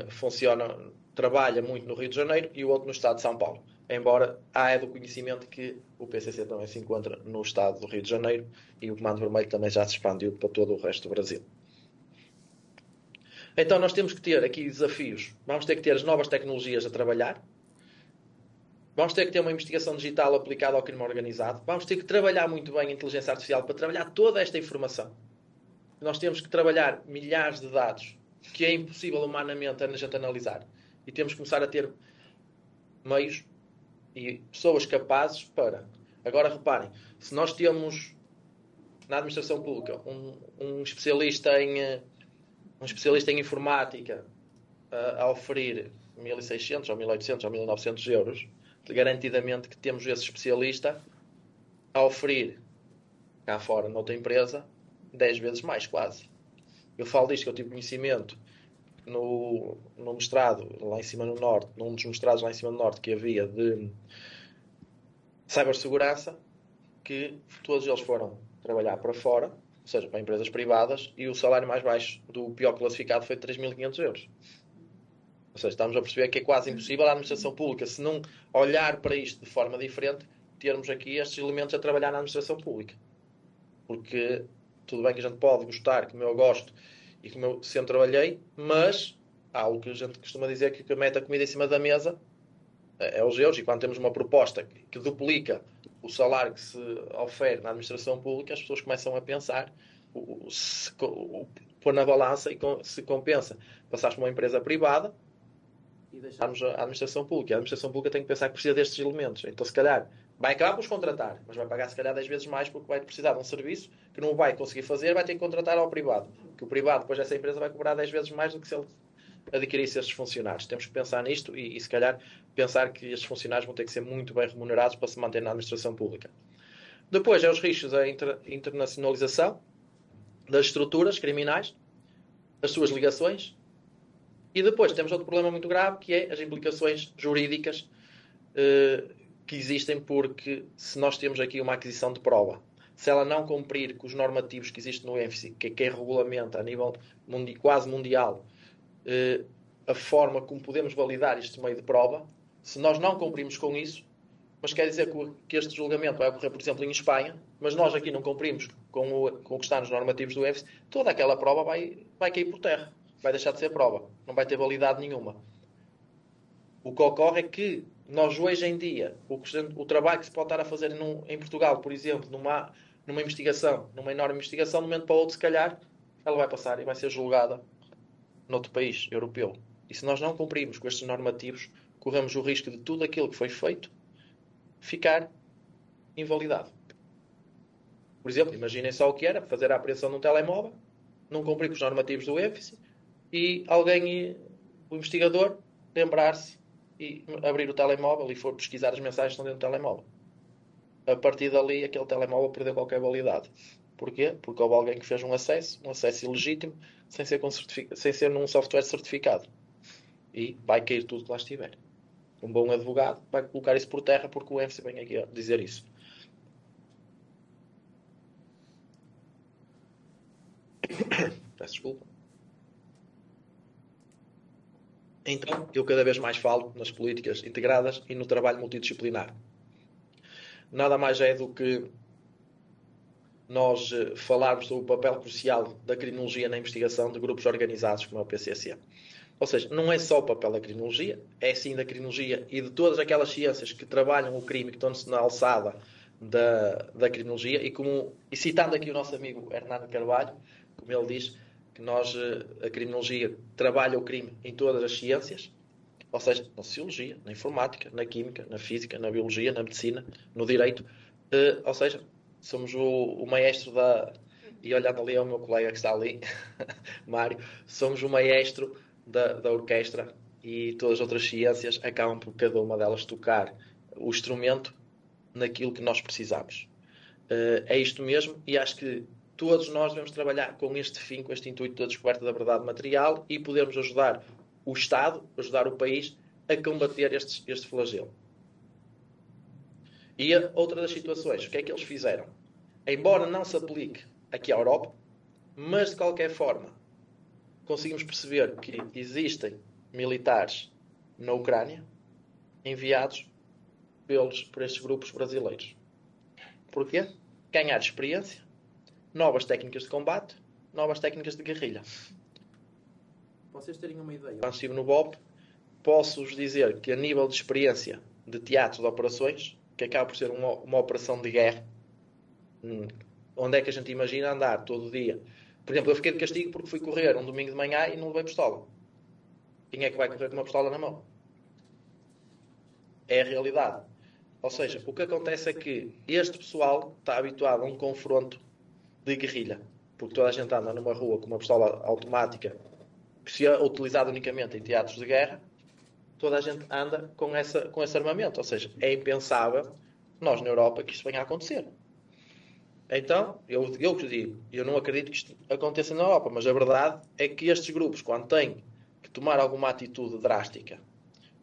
[SPEAKER 3] trabalha muito no Rio de Janeiro e o outro no Estado de São Paulo. Embora há do conhecimento que o PCC também se encontra no Estado do Rio de Janeiro e o Comando Vermelho também já se expandiu para todo o resto do Brasil. Então nós temos que ter aqui desafios. Vamos ter que ter as novas tecnologias a trabalhar. Vamos ter que ter uma investigação digital aplicada ao crime organizado. Vamos ter que trabalhar muito bem a inteligência artificial para trabalhar toda esta informação. nós temos que trabalhar milhares de dados que é impossível humanamente a gente analisar. E temos que começar a ter meios e pessoas capazes para... Agora, reparem, se nós temos na administração pública um especialista em informática a oferir 1.600 ou 1.800 ou 1.900 euros, garantidamente que temos esse especialista a oferir cá fora, noutra empresa, 10 vezes mais, quase. Eu falo disto que eu tive conhecimento no mestrado lá em cima no Norte, num dos mestrados lá em cima no Norte que havia de cibersegurança, que todos eles foram trabalhar para fora, ou seja, para empresas privadas, e o salário mais baixo do pior classificado foi de 3.500 euros. Ou seja, estamos a perceber que é quase impossível a administração pública, se não olhar para isto de forma diferente, termos aqui estes elementos a trabalhar na administração pública. Porque tudo bem que a gente pode gostar, como eu gosto e como eu sempre trabalhei, mas há algo que a gente costuma dizer que mete a comida em cima da mesa é os euros, e quando temos uma proposta que duplica o salário que se oferece na administração pública, as pessoas começam a pensar pôr na balança e se compensa passares para uma empresa privada e deixarmos a administração pública. A administração pública tem que pensar que precisa destes elementos. Então, se calhar, vai acabar por os contratar, mas vai pagar, se calhar, 10 vezes mais porque vai precisar de um serviço que não vai conseguir fazer, vai ter que contratar ao privado. Que o privado, depois dessa empresa, vai cobrar 10 vezes mais do que se ele adquirisse estes funcionários. Temos que pensar nisto e, se calhar, pensar que estes funcionários vão ter que ser muito bem remunerados para se manter na administração pública. Depois, os riscos da internacionalização das estruturas criminais, as suas ligações. E depois temos outro problema muito grave, que é as implicações jurídicas que existem, porque se nós temos aqui uma aquisição de prova, se ela não cumprir com os normativos que existem no ENFSI, que regulamenta a nível quase mundial a forma como podemos validar este meio de prova, se nós não cumprimos com isso, mas quer dizer que este julgamento vai ocorrer, por exemplo, em Espanha, mas nós aqui não cumprimos com o que está nos normativos do ENFSI, toda aquela prova vai cair por terra. Vai deixar de ser prova. Não vai ter validade nenhuma. O que ocorre é que nós hoje em dia, o trabalho que se pode estar a fazer em Portugal, por exemplo, numa investigação, numa enorme investigação, de um momento para o outro, se calhar, ela vai passar e vai ser julgada noutro país europeu. E se nós não cumprirmos com estes normativos, corremos o risco de tudo aquilo que foi feito ficar invalidado. Por exemplo, imaginem só o que era fazer a apreensão de um telemóvel, não cumprir com os normativos do ENFSI, e alguém, o investigador, lembrar-se e abrir o telemóvel e for pesquisar as mensagens que estão dentro do telemóvel. A partir dali, aquele telemóvel perdeu qualquer validade. Porquê? Porque houve alguém que fez um acesso ilegítimo, sem ser num software certificado. E vai cair tudo que lá estiver. Um bom advogado vai colocar isso por terra, porque o ENFSI vem aqui a dizer isso. Peço desculpa. Então, eu cada vez mais falo nas políticas integradas e no trabalho multidisciplinar. Nada mais é do que nós falarmos sobre o papel crucial da criminologia na investigação de grupos organizados como é o PCC. Ou seja, não é só o papel da criminologia, é sim da criminologia e de todas aquelas ciências que trabalham o crime, que estão-se na alçada da criminologia, e citando aqui o nosso amigo Hernando Carvalho, como ele diz, que a criminologia trabalha o crime em todas as ciências, ou seja, na sociologia, na informática, na química, na física, na biologia, na medicina, no direito, ou seja, somos o maestro e olhando ali ao meu colega que está ali, Mário, somos o maestro da orquestra, e todas as outras ciências acabam por cada uma delas tocar o instrumento naquilo que nós precisamos. É isto mesmo, e acho que todos nós devemos trabalhar com este fim, com este intuito da descoberta da verdade material, e podermos ajudar o Estado, ajudar o país a combater este flagelo. E outra das situações, o que é que eles fizeram? Embora não se aplique aqui à Europa, mas de qualquer forma conseguimos perceber que existem militares na Ucrânia enviados por estes grupos brasileiros. Porquê? Ganhar experiência, novas técnicas de combate, novas técnicas de guerrilha.
[SPEAKER 5] Para vocês terem uma ideia.
[SPEAKER 3] Quando estive no BOP, posso-vos dizer que a nível de experiência de teatro de operações, que acaba por ser uma operação de guerra, onde é que a gente imagina andar todo dia Por exemplo, eu fiquei de castigo porque fui correr um domingo de manhã e não levei pistola. Quem é que vai correr com uma pistola na mão? É a realidade. Ou seja, o que acontece é que este pessoal está habituado a um confronto de guerrilha. Porque toda a gente anda numa rua com uma pistola automática que se é utilizada unicamente em teatros de guerra, toda a gente anda com esse armamento. Ou seja, é impensável nós na Europa que isto venha a acontecer. Então, eu que digo, eu não acredito que isto aconteça na Europa, mas a verdade é que estes grupos, quando têm que tomar alguma atitude drástica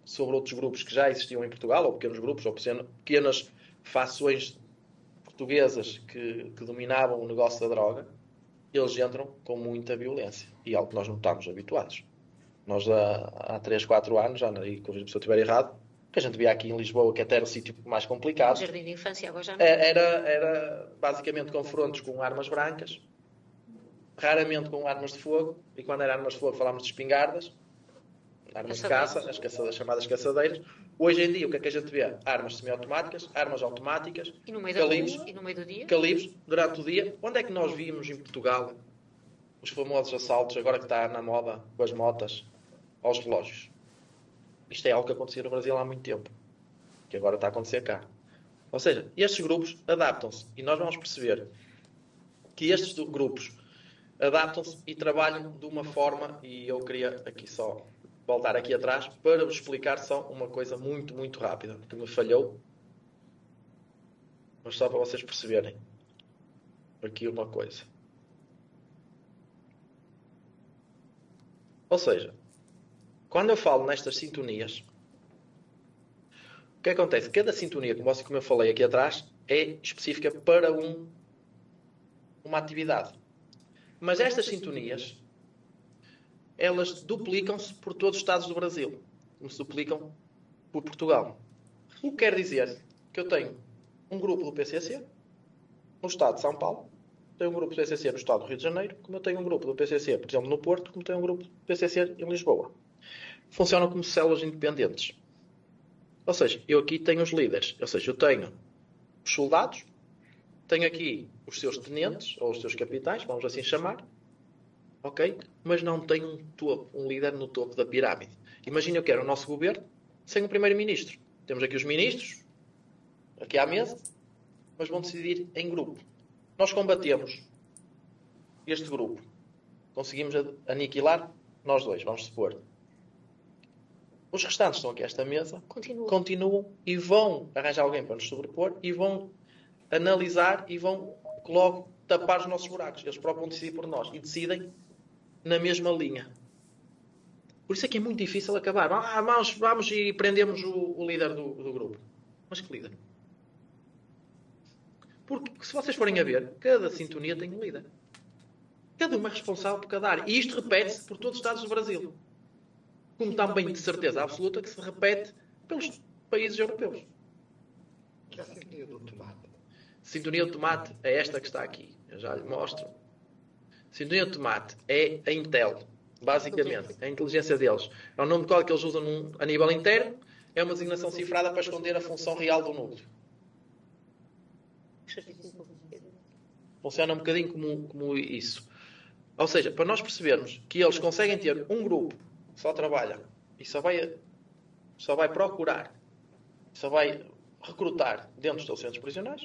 [SPEAKER 3] sobre outros grupos que já existiam em Portugal, ou pequenos grupos, ou pequenas facções portuguesas que dominavam o negócio da droga, eles entram com muita violência. E é algo que nós não estamos habituados. Nós há 3, 4 anos, e corrijo-me se eu estiver errado, que a gente via aqui em Lisboa, que até era o sítio mais complicado.
[SPEAKER 6] O jardim de infância agora já não.
[SPEAKER 3] Era basicamente confrontos com armas brancas, raramente com armas de fogo, e quando era armas de fogo falámos de espingardas, armas de caça, as chamadas caçadeiras. Hoje em dia, o que é que a gente vê? Armas semiautomáticas, armas automáticas,
[SPEAKER 6] E no meio do dia?
[SPEAKER 3] calibres, durante o dia. Onde é que nós vimos em Portugal os famosos assaltos, agora que está na moda, com as motas, aos relógios? Isto é algo que acontecia no Brasil há muito tempo, que agora está a acontecer cá. Ou seja, estes grupos adaptam-se e nós vamos perceber que estes grupos adaptam-se e trabalham de uma forma, e eu queria aqui só voltar aqui atrás para vos explicar só uma coisa muito, muito rápida, que me falhou, mas só para vocês perceberem aqui uma coisa. Ou seja, quando eu falo nestas sintonias, o que acontece? Cada sintonia, como eu falei aqui atrás, é específica para uma atividade. Mas estas sintonias, elas duplicam-se por todos os estados do Brasil, como se duplicam por Portugal. O que quer dizer que eu tenho um grupo do PCC no estado de São Paulo, tenho um grupo do PCC no estado do Rio de Janeiro, como eu tenho um grupo do PCC, por exemplo, no Porto, como tenho um grupo do PCC em Lisboa. Funcionam como células independentes. Ou seja, eu aqui tenho os líderes. Ou seja, eu tenho os soldados, tenho aqui os seus tenentes, ou os seus capitães, vamos assim chamar, ok? Mas não tenho um líder no topo da pirâmide. Imagina, eu quero o nosso governo sem um primeiro-ministro. Temos aqui os ministros, aqui à mesa, mas vão decidir em grupo. Nós combatemos este grupo. Conseguimos aniquilar nós dois, vamos supor. Os restantes estão aqui a esta mesa, continuam e vão arranjar alguém para nos sobrepor e vão analisar e vão logo tapar os nossos buracos. Eles próprios vão decidir por nós e decidem na mesma linha. Por isso é que é muito difícil acabar. Vamos e prendemos o líder do grupo. Mas que líder? Porque se vocês forem a ver, cada sintonia tem um líder. Cada uma é responsável por cada área. E isto repete-se por todos os estados do Brasil. Como também de certeza absoluta que se repete pelos países europeus.
[SPEAKER 1] Que é a sintonia do tomate.
[SPEAKER 3] Sintonia do tomate é esta que está aqui. Eu já lhe mostro. Sintonia do tomate é a Intel, basicamente. A inteligência deles. É o nome de código que eles usam a nível interno. É uma designação cifrada para esconder a função real do núcleo. Funciona um bocadinho como isso. Ou seja, para nós percebermos que eles conseguem ter um grupo que só trabalha e só vai procurar, só vai recrutar dentro dos estabelecimentos prisionais,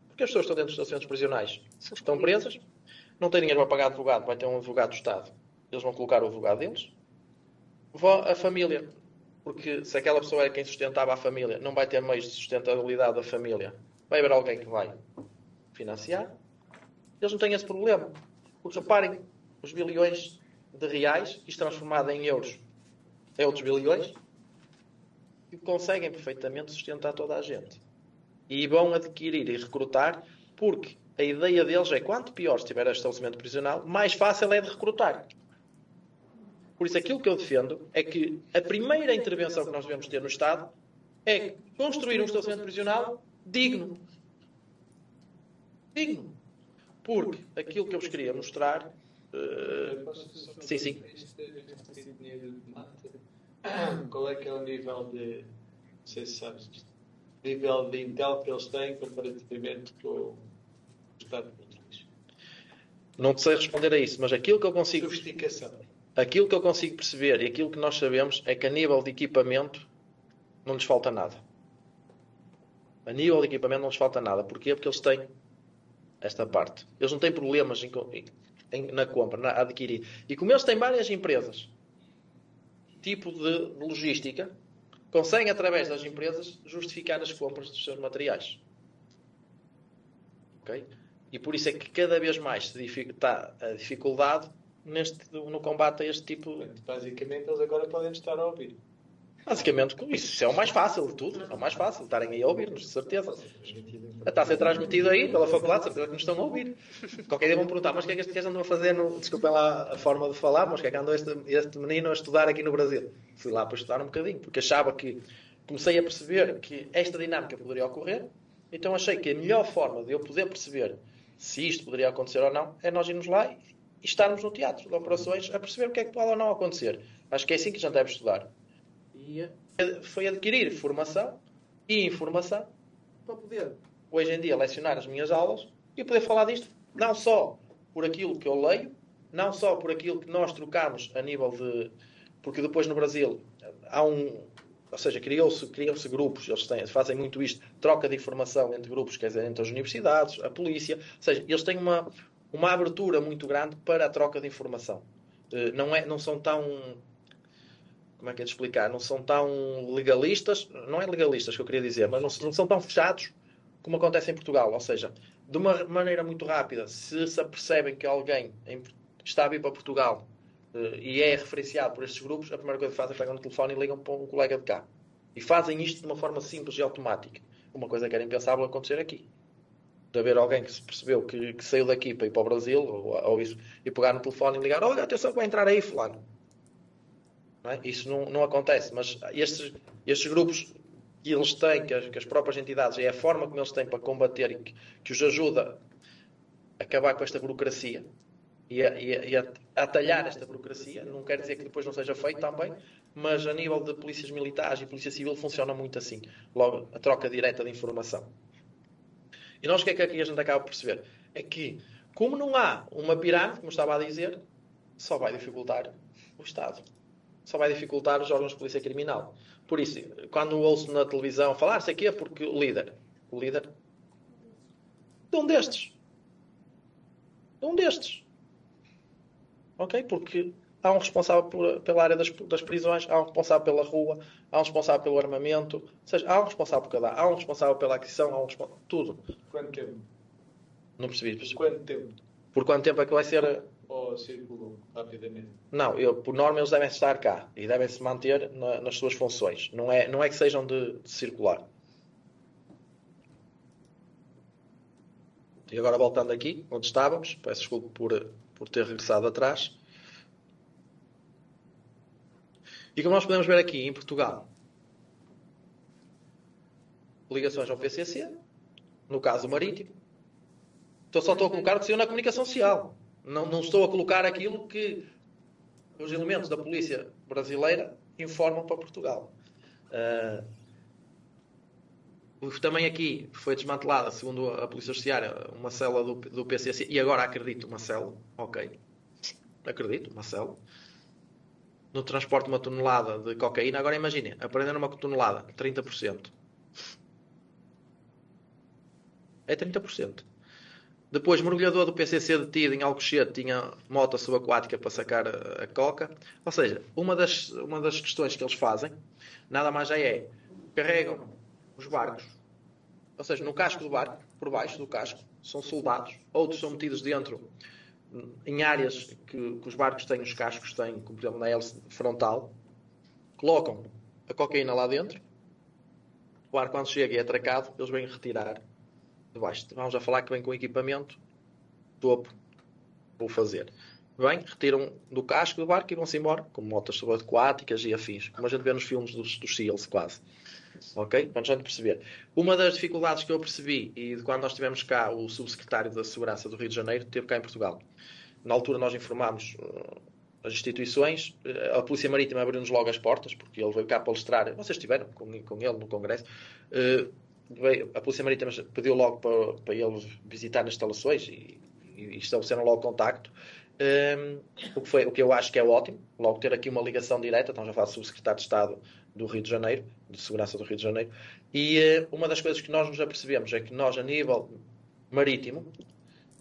[SPEAKER 3] porque as pessoas que estão dentro dos estabelecimentos prisionais estão presas, não têm dinheiro para pagar advogado, vai ter um advogado do Estado, eles vão colocar o advogado deles. A família, porque se aquela pessoa é quem sustentava a família, não vai ter meios de sustentabilidade da família, vai haver alguém que vai financiar. Eles não têm esse problema. Porque reparem, os bilhões de reais, isto transformado em euros, é outros bilhões, e conseguem perfeitamente sustentar toda a gente. E vão adquirir e recrutar, porque a ideia deles é, quanto pior estiver o estabelecimento prisional, mais fácil é de recrutar. Por isso, aquilo que eu defendo é que a primeira intervenção que nós devemos ter no Estado é construir um estabelecimento prisional digno. Digno. Porque aquilo que eu vos queria mostrar... sim.
[SPEAKER 4] Este dinheiro de mate, qual é que é o nível de... Não sei se sabes isto. Nível de Intel que eles têm comparativamente com o Estado de Portugal?
[SPEAKER 3] Não sei responder a isso, mas aquilo que eu consigo
[SPEAKER 4] Sofisticação.
[SPEAKER 3] perceber e aquilo que nós sabemos é que a nível de equipamento não nos falta nada. A nível de equipamento não nos falta nada. Porquê? Porque eles têm esta parte. Eles não têm problemas na compra, na adquirir. E como eles têm várias empresas, tipo de logística, conseguem, através das empresas, justificar as compras dos seus materiais. Ok? E por isso é que cada vez mais está a dificuldade no combate a este tipo de...
[SPEAKER 4] Basicamente, eles agora podem estar a ouvir.
[SPEAKER 3] Basicamente, isso é o mais fácil de tudo. É o mais fácil, estarem aí a ouvir-nos, de certeza. Está a ser transmitido aí pela faculdade, de certeza que nos estão a ouvir. Qualquer dia vão perguntar, mas o que é que estes gajos andam a fazer? Desculpem lá a forma de falar, mas o que é que andou este menino a estudar aqui no Brasil? Fui lá para estudar um bocadinho, porque achava que... Comecei a perceber que esta dinâmica poderia ocorrer, então achei que a melhor forma de eu poder perceber se isto poderia acontecer ou não é nós irmos lá e estarmos no teatro de operações a perceber o que é que pode ou não acontecer. Acho que é assim que a gente deve estudar. Foi adquirir formação e informação para poder, hoje em dia, lecionar as minhas aulas e poder falar disto, não só por aquilo que eu leio, não só por aquilo que nós trocamos a nível de... Porque depois no Brasil há ou seja, criam-se grupos, fazem muito isto, troca de informação entre grupos, quer dizer, entre as universidades, a polícia, ou seja, eles têm uma abertura muito grande para a troca de informação. Não são tão... Como é que é de explicar? Não são tão legalistas, não é legalistas que eu queria dizer, mas não são tão fechados como acontece em Portugal. Ou seja, de uma maneira muito rápida, se apercebem que alguém está a vir para Portugal e é referenciado por estes grupos, a primeira coisa que fazem é pegam no telefone e ligam para um colega de cá. E fazem isto de uma forma simples e automática. Uma coisa que era impensável acontecer aqui. De haver alguém que se percebeu que saiu daqui para ir para o Brasil, ou isso, e pegar no telefone e ligar, olha, atenção que vai entrar aí, fulano. Não é? Isso não acontece, mas estes grupos que eles têm, que as próprias entidades, é a forma como eles têm para combater e que os ajuda a acabar com esta burocracia e a atalhar esta burocracia. Não quer dizer que depois não seja feito também, mas a nível de polícias militares e polícia civil funciona muito assim. Logo, a troca direta de informação. E nós o que é que a gente acaba por perceber? É que, como não há uma pirâmide, como estava a dizer, só vai dificultar o Estado. Só vai dificultar os órgãos de polícia criminal. Por isso, quando ouço na televisão falar, sei que é porque o líder de um destes. Ok? Porque há um responsável pela área das prisões, há um responsável pela rua, há um responsável pelo armamento, ou seja, há um responsável por cada, há um responsável pela aquisição, há um responsável... Tudo.
[SPEAKER 4] Quanto tempo?
[SPEAKER 3] Não percebi.
[SPEAKER 4] Quanto tempo?
[SPEAKER 3] Por quanto tempo é que vai ser...
[SPEAKER 4] Ou circulam rapidamente?
[SPEAKER 3] Não, por norma eles devem estar cá e devem se manter nas suas funções. Não é que sejam de circular. E agora voltando aqui, onde estávamos, peço desculpa por ter regressado atrás. E como nós podemos ver aqui em Portugal, ligações ao PCC, no caso marítimo, então só estou a colocar o que saiu na comunicação social. Não estou a colocar aquilo que os elementos da polícia brasileira informam para Portugal. Também aqui foi desmantelada, segundo a Polícia Judiciária, uma cela do PCC, e agora acredito uma cela, ok, acredito, uma cela, no transporte de uma tonelada de cocaína. Agora imaginem, aprender uma tonelada, 30%. É 30%. Depois, mergulhador do PCC detido em Alcochete tinha moto subaquática para sacar a coca. Ou seja, uma das questões que eles fazem, nada mais já é, carregam os barcos, ou seja, no casco do barco, por baixo do casco, são soldados, outros são metidos dentro, em áreas que os barcos têm, os cascos têm, como por exemplo na hélice frontal, colocam a cocaína lá dentro, o barco quando chega e é atracado, eles vêm retirar de baixo. Vamos já falar que vem com equipamento topo, vou fazer. Vêm, retiram do casco do barco e vão-se embora, com motas subaquáticas e afins, como a gente vê nos filmes dos SEALs quase. Ok? Para a gente perceber. Uma das dificuldades que eu percebi, e de quando nós tivemos cá o subsecretário da Segurança do Rio de Janeiro, esteve cá em Portugal. Na altura nós informámos as instituições, a Polícia Marítima abriu-nos logo as portas, porque ele veio cá palestrar, vocês estiveram com ele no Congresso, a Polícia Marítima pediu logo para ele visitar nas instalações e e estabeleceram logo contacto, o que eu acho que é ótimo, logo ter aqui uma ligação direta. Estamos a falar do Subsecretário de Estado do Rio de Janeiro, de Segurança do Rio de Janeiro, e uma das coisas que nós nos apercebemos é que nós, a nível marítimo,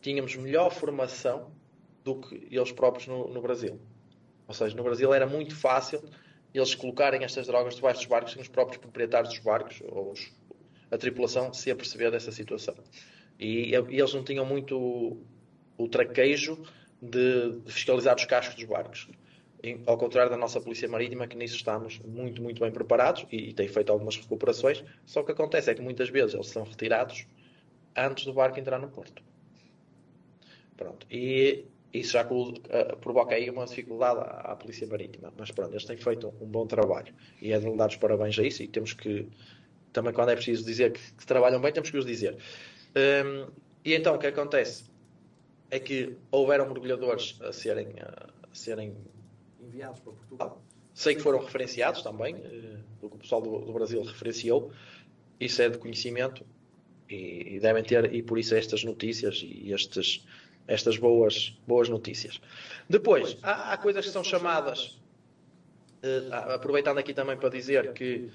[SPEAKER 3] tínhamos melhor formação do que eles próprios no Brasil. Ou seja, no Brasil era muito fácil eles colocarem estas drogas debaixo dos barcos sem os próprios proprietários dos barcos ou a tripulação se aperceber dessa situação. E eles não tinham muito o traquejo de fiscalizar os cascos dos barcos. Ao contrário da nossa Polícia Marítima, que nisso estamos muito, muito bem preparados e tem feito algumas recuperações. Só o que acontece é que muitas vezes eles são retirados antes do barco entrar no porto. Pronto. E isso já provoca aí uma dificuldade à Polícia Marítima. Mas pronto, eles têm feito um bom trabalho. E é de dar os parabéns a isso. E temos que, também quando é preciso dizer que trabalham bem, temos que os dizer. E então, o que acontece é que houveram mergulhadores a serem
[SPEAKER 5] enviados para Portugal.
[SPEAKER 3] Sei que foram referenciados também, o que o pessoal do Brasil referenciou. Isso é de conhecimento e devem ter, e por isso estas notícias e estas boas notícias. Depois, há coisas que são chamadas, aproveitando aqui também para dizer que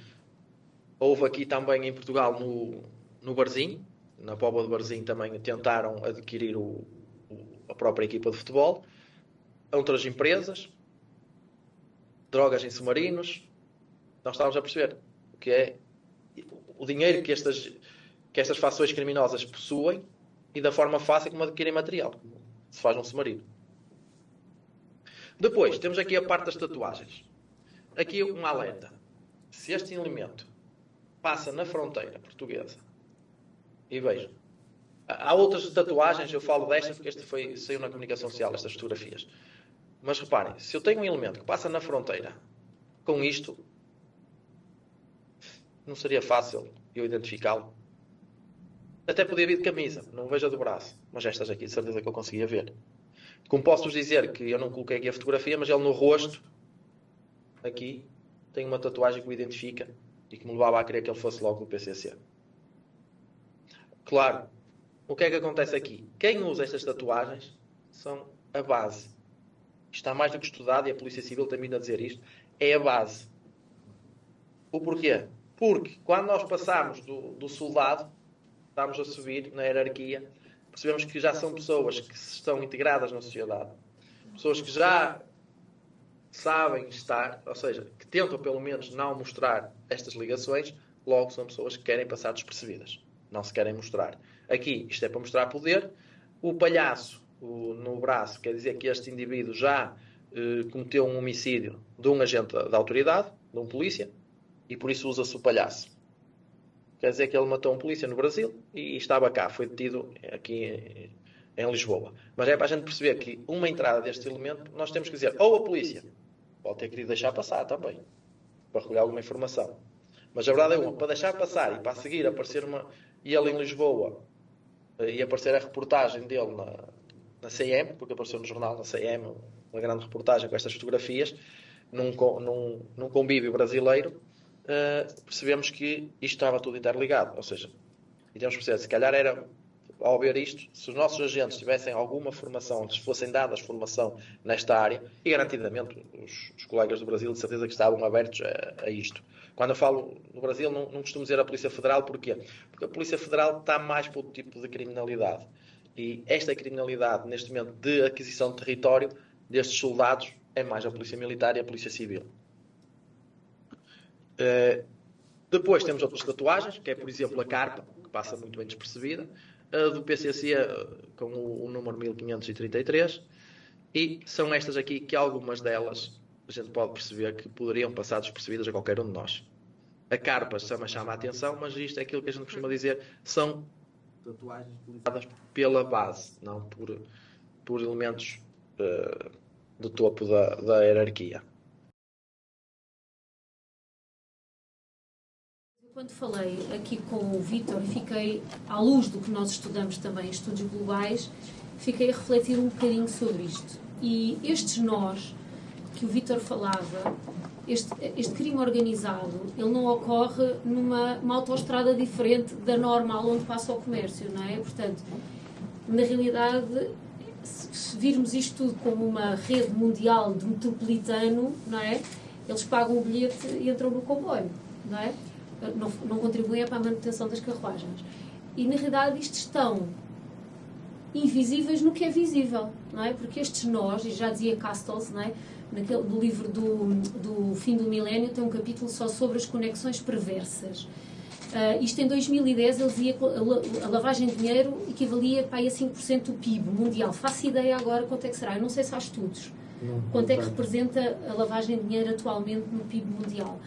[SPEAKER 3] houve aqui também em Portugal, no Varzim, na Póvoa de Varzim, também tentaram adquirir a própria equipa de futebol, outras empresas, drogas em submarinos. Nós estávamos a perceber o que é o dinheiro que estas facções criminosas possuem e da forma fácil como adquirem material, como se faz num submarino. Depois, temos aqui a parte das tatuagens. Aqui um alerta. Se este elemento passa na fronteira portuguesa, e vejam, há outras tatuagens, eu falo desta porque saiu na comunicação social, estas fotografias. Mas reparem, se eu tenho um elemento que passa na fronteira com isto, não seria fácil eu identificá-lo. Até podia vir de camisa, não vejo a do braço, mas estas aqui de certeza que eu conseguia ver. Como posso-vos dizer que eu não coloquei aqui a fotografia, mas ele no rosto, aqui, tem uma tatuagem que o identifica e que me levava a crer que ele fosse logo do PCC. Claro, o que é que acontece aqui? Quem usa estas tatuagens são a base. Está mais do que estudado e a Polícia Civil tem vindo a dizer isto. É a base. O porquê? Porque quando nós passamos do soldado, estamos a subir na hierarquia, percebemos que já são pessoas que estão integradas na sociedade. Pessoas que já sabem estar, ou seja, que tentam pelo menos não mostrar estas ligações, logo são pessoas que querem passar despercebidas. Não se querem mostrar. Aqui, isto é para mostrar poder. O palhaço no braço quer dizer que este indivíduo já cometeu um homicídio de um agente da autoridade, de um polícia, e por isso usa-se o palhaço. Quer dizer que ele matou um polícia no Brasil e estava cá, foi detido aqui em Lisboa. Mas é para a gente perceber que uma entrada deste elemento, nós temos que dizer, ou a polícia pode ter querido deixar passar também, para recolher alguma informação. Mas a verdade é uma, para deixar passar e para a seguir aparecer e ele em Lisboa, e aparecer a reportagem dele na CM, porque apareceu no jornal na CM, uma grande reportagem com estas fotografias, num convívio brasileiro, percebemos que isto estava tudo interligado. Ou seja, e temos que perceber, se calhar era, ao ver isto, se os nossos agentes tivessem alguma formação, se fossem dadas formação nesta área, e garantidamente os colegas do Brasil de certeza que estavam abertos a isto. Quando eu falo no Brasil, não costumo dizer a Polícia Federal, porquê? Porque a Polícia Federal está mais para outro tipo de criminalidade. E esta criminalidade, neste momento, de aquisição de território destes soldados, é mais a Polícia Militar e a Polícia Civil. Depois temos outras tatuagens, que é, por exemplo, a carpa, que passa muito bem despercebida, a do PCC com o número 1533, e são estas aqui que algumas delas a gente pode perceber que poderiam passar despercebidas a qualquer um de nós. A carpa chama a atenção, mas isto é aquilo que a gente costuma dizer, são tatuagens utilizadas pela base, não por elementos do topo da hierarquia.
[SPEAKER 2] Quando falei aqui com o Vítor, fiquei, à luz do que nós estudamos também em estudos globais, fiquei a refletir um bocadinho sobre isto. E estes nós que o Vítor falava, este crime organizado, ele não ocorre numa autoestrada diferente da normal onde passa o comércio, não é? Portanto, na realidade, se virmos isto tudo como uma rede mundial de metropolitano, não é? Eles pagam o bilhete e entram no comboio, não é? Não contribuem para a manutenção das carruagens. E, na realidade, isto estão invisíveis no que é visível, não é? Porque estes nós, e já dizia Castells, não é? No livro do Fim do Milénio, tem um capítulo só sobre as conexões perversas. Isto em 2010, ele dizia que a lavagem de dinheiro equivalia para aí a 5% do PIB mundial. Faço ideia agora quanto é que será. Eu não sei se há estudos. Quanto é que representa a lavagem de dinheiro atualmente no PIB mundial.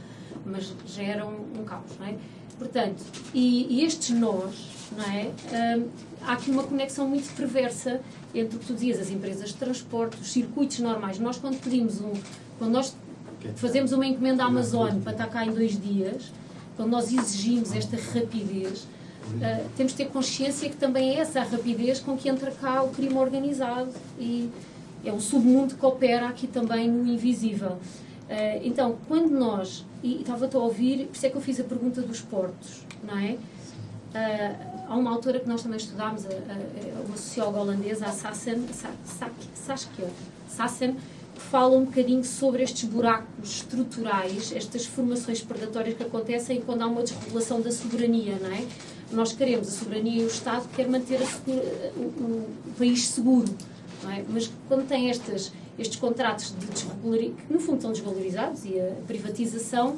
[SPEAKER 2] Mas já era um caos, não é? Portanto, e estes nós, não é? Há aqui uma conexão muito perversa entre o que tu dizias, as empresas de transporte, os circuitos normais. Nós, quando nós fazemos uma encomenda à Amazon para estar cá em 2 dias, quando nós exigimos esta rapidez, temos de ter consciência que também é essa a rapidez com que entra cá o crime organizado e é um submundo que opera aqui também no invisível. Então, quando nós, e estava-te a ouvir, por isso é que eu fiz a pergunta dos portos, não é? Há uma autora que nós também estudámos, uma socióloga holandesa, a Sassen, que fala um bocadinho sobre estes buracos estruturais, estas formações predatórias que acontecem quando há uma desregulação da soberania, não é? Nós queremos a soberania e o Estado quer manter o país seguro, não é? Mas quando tem estes contratos de desvalorização, que no fundo estão desvalorizados, e a privatização,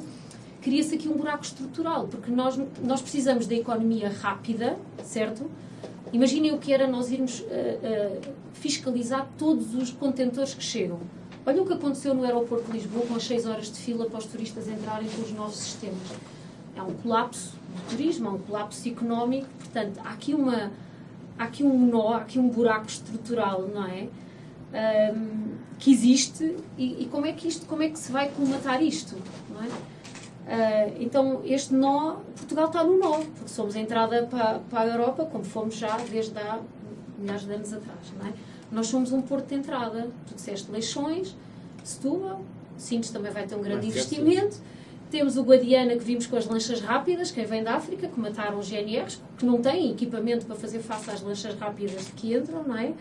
[SPEAKER 2] cria-se aqui um buraco estrutural, porque nós precisamos da economia rápida, certo? Imaginem o que era nós irmos fiscalizar todos os contentores que chegam. Olha o que aconteceu no aeroporto de Lisboa, com as 6 horas de fila para os turistas entrarem com os novos sistemas. Há um colapso do turismo, há um colapso económico, portanto, há aqui um nó, há aqui um buraco estrutural, não é? Que existe, e como é que se vai colmatar isto, não é? Então, este nó, Portugal está no nó, porque somos a entrada para a Europa, como fomos já desde há milhares de anos atrás, não é? Nós somos um porto de entrada. Tu disseste Leixões, Setúbal, Sines também vai ter um grande investimento. Temos o Guadiana, que vimos com as lanchas rápidas, quem vem da África, que mataram os GNRs, que não têm equipamento para fazer face às lanchas rápidas que entram, não é?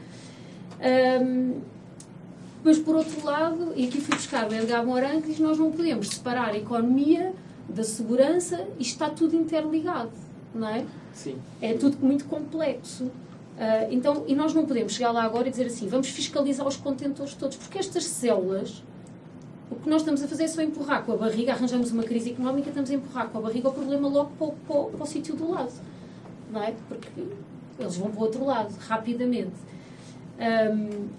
[SPEAKER 2] Mas, por outro lado, e aqui fui buscar o Edgar Morin, que diz que nós não podemos separar a economia da segurança, isto está tudo interligado, não é?
[SPEAKER 3] Sim.
[SPEAKER 2] É tudo muito complexo. Então, e nós não podemos chegar lá agora e dizer assim, vamos fiscalizar os contentores todos, porque estas células, o que nós estamos a fazer é só empurrar com a barriga, arranjamos uma crise económica, estamos a empurrar com a barriga o problema logo para o sítio do lado, não é? Porque eles vão para o outro lado, rapidamente.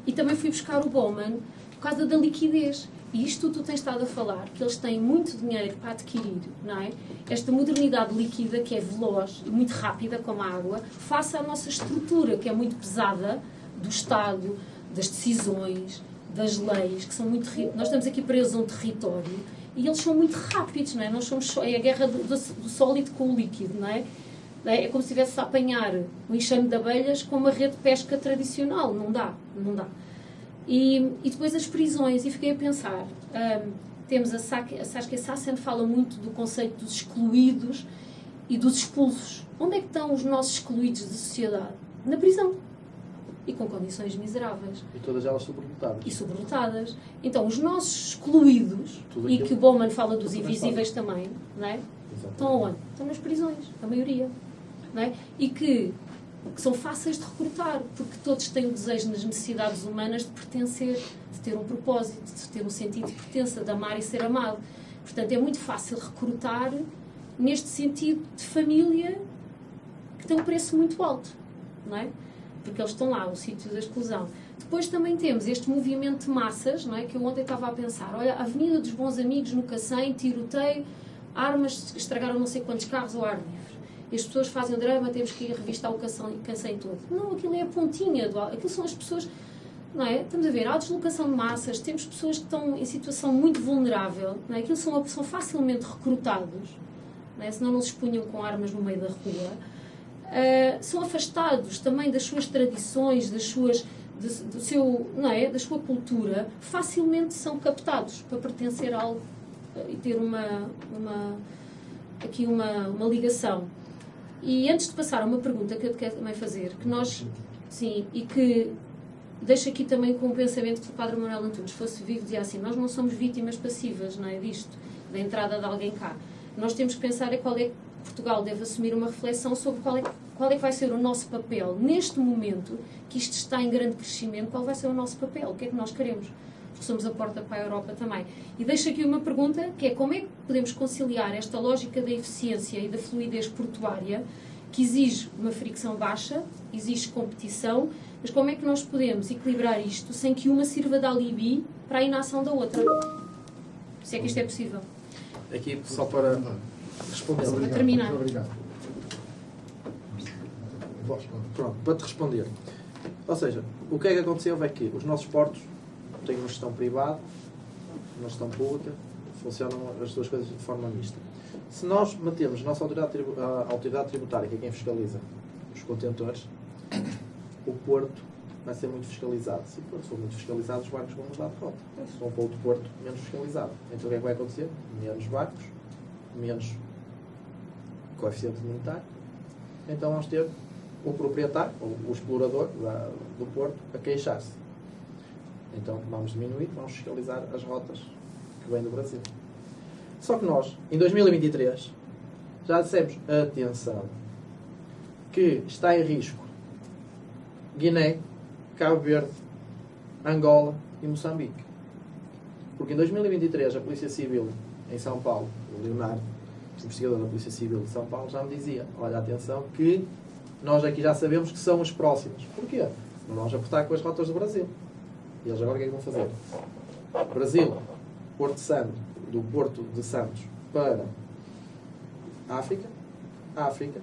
[SPEAKER 2] E também fui buscar o Bowman por causa da liquidez. E isto tu tens estado a falar, que eles têm muito dinheiro para adquirir, não é? Esta modernidade líquida, que é veloz e muito rápida, como a água, face à nossa estrutura, que é muito pesada, do Estado, das decisões, das leis, que são muito... Nós estamos aqui presos a um território e eles são muito rápidos, não é? Nós somos é a guerra do sólido com o líquido, não é? É como se estivesse a apanhar um enxame de abelhas com uma rede de pesca tradicional. Não dá. E depois as prisões, e fiquei a pensar, temos a Saskia Sassen fala muito do conceito dos excluídos e dos expulsos. Onde é que estão os nossos excluídos da sociedade? Na prisão. E com condições miseráveis.
[SPEAKER 3] E todas elas
[SPEAKER 2] sobrelotadas. Então, os nossos excluídos, e que o Bowman fala dos invisíveis também, não é? Estão aonde? Estão nas prisões, a maioria. Não é? E que são fáceis de recrutar, porque todos têm o desejo nas necessidades humanas de pertencer, de ter um propósito, de ter um sentido de pertença, de amar e ser amado. Portanto, é muito fácil recrutar neste sentido de família que tem um preço muito alto, não é? Porque eles estão lá, o sítio da exclusão. Depois também temos este movimento de massas, não é? Que eu ontem estava a pensar, olha, a Avenida dos Bons Amigos no Cacém, tiroteio, armas, estragaram não sei quantos carros ao ar livre. E as pessoas fazem o drama, temos que ir revistar o Cacém todo. Não, aquilo é a pontinha, aquilo são as pessoas, não é? Estamos a ver, há deslocação de massas, temos pessoas que estão em situação muito vulnerável, não é? Aquilo são facilmente recrutados, não é? Senão não se expunham com armas no meio da rua. São afastados também das suas tradições, da sua cultura, facilmente são captados para pertencer a algo e ter uma ligação. E antes de passar a uma pergunta que eu te quero também fazer, que nós, sim, e que deixo aqui também com o pensamento que o Padre Manuel Antunes fosse vivo, dizia assim, nós não somos vítimas passivas, não é, disto, da entrada de alguém cá. Nós temos que pensar qual é que Portugal deve assumir uma reflexão sobre qual é que vai ser o nosso papel neste momento, que isto está em grande crescimento, qual vai ser o nosso papel, o que é que nós queremos, porque somos a porta para a Europa também. E deixo aqui uma pergunta, que é como é que podemos conciliar esta lógica da eficiência e da fluidez portuária, que exige uma fricção baixa, exige competição, mas como é que nós podemos equilibrar isto sem que uma sirva de alibi para a inação da outra? Se é que isto é possível.
[SPEAKER 5] Aqui, só para responder.
[SPEAKER 2] Para terminar.
[SPEAKER 1] Muito obrigado.
[SPEAKER 5] Pronto, para te responder. Ou seja, o que é que aconteceu é que os nossos portos têm uma gestão privada, uma gestão pública, funcionam as duas coisas de forma mista. Se nós mantemos a nossa autoridade tributária, que é quem fiscaliza os contentores, o porto vai ser muito fiscalizado. Se o porto for muito fiscalizado, os barcos vão mudar de rota. Se vão para outro porto menos fiscalizado. Então o que é que vai acontecer? Menos barcos, menos coeficiente monetário. Então vamos ter o proprietário, o explorador do porto, a queixar-se. Então vamos diminuir, vamos fiscalizar as rotas que vêm do Brasil. Só que nós, em 2023, já dissemos, atenção, que está em risco Guiné, Cabo Verde, Angola e Moçambique. Porque em 2023 a Polícia Civil em São Paulo, o Leonardo, investigador da Polícia Civil de São Paulo, já me dizia, olha, atenção, que nós aqui já sabemos que são as próximas. Porquê? Não vamos apertar com as rotas do Brasil. E eles agora o que é que vão fazer? Brasil, Porto Santo, do Porto de Santos para África, África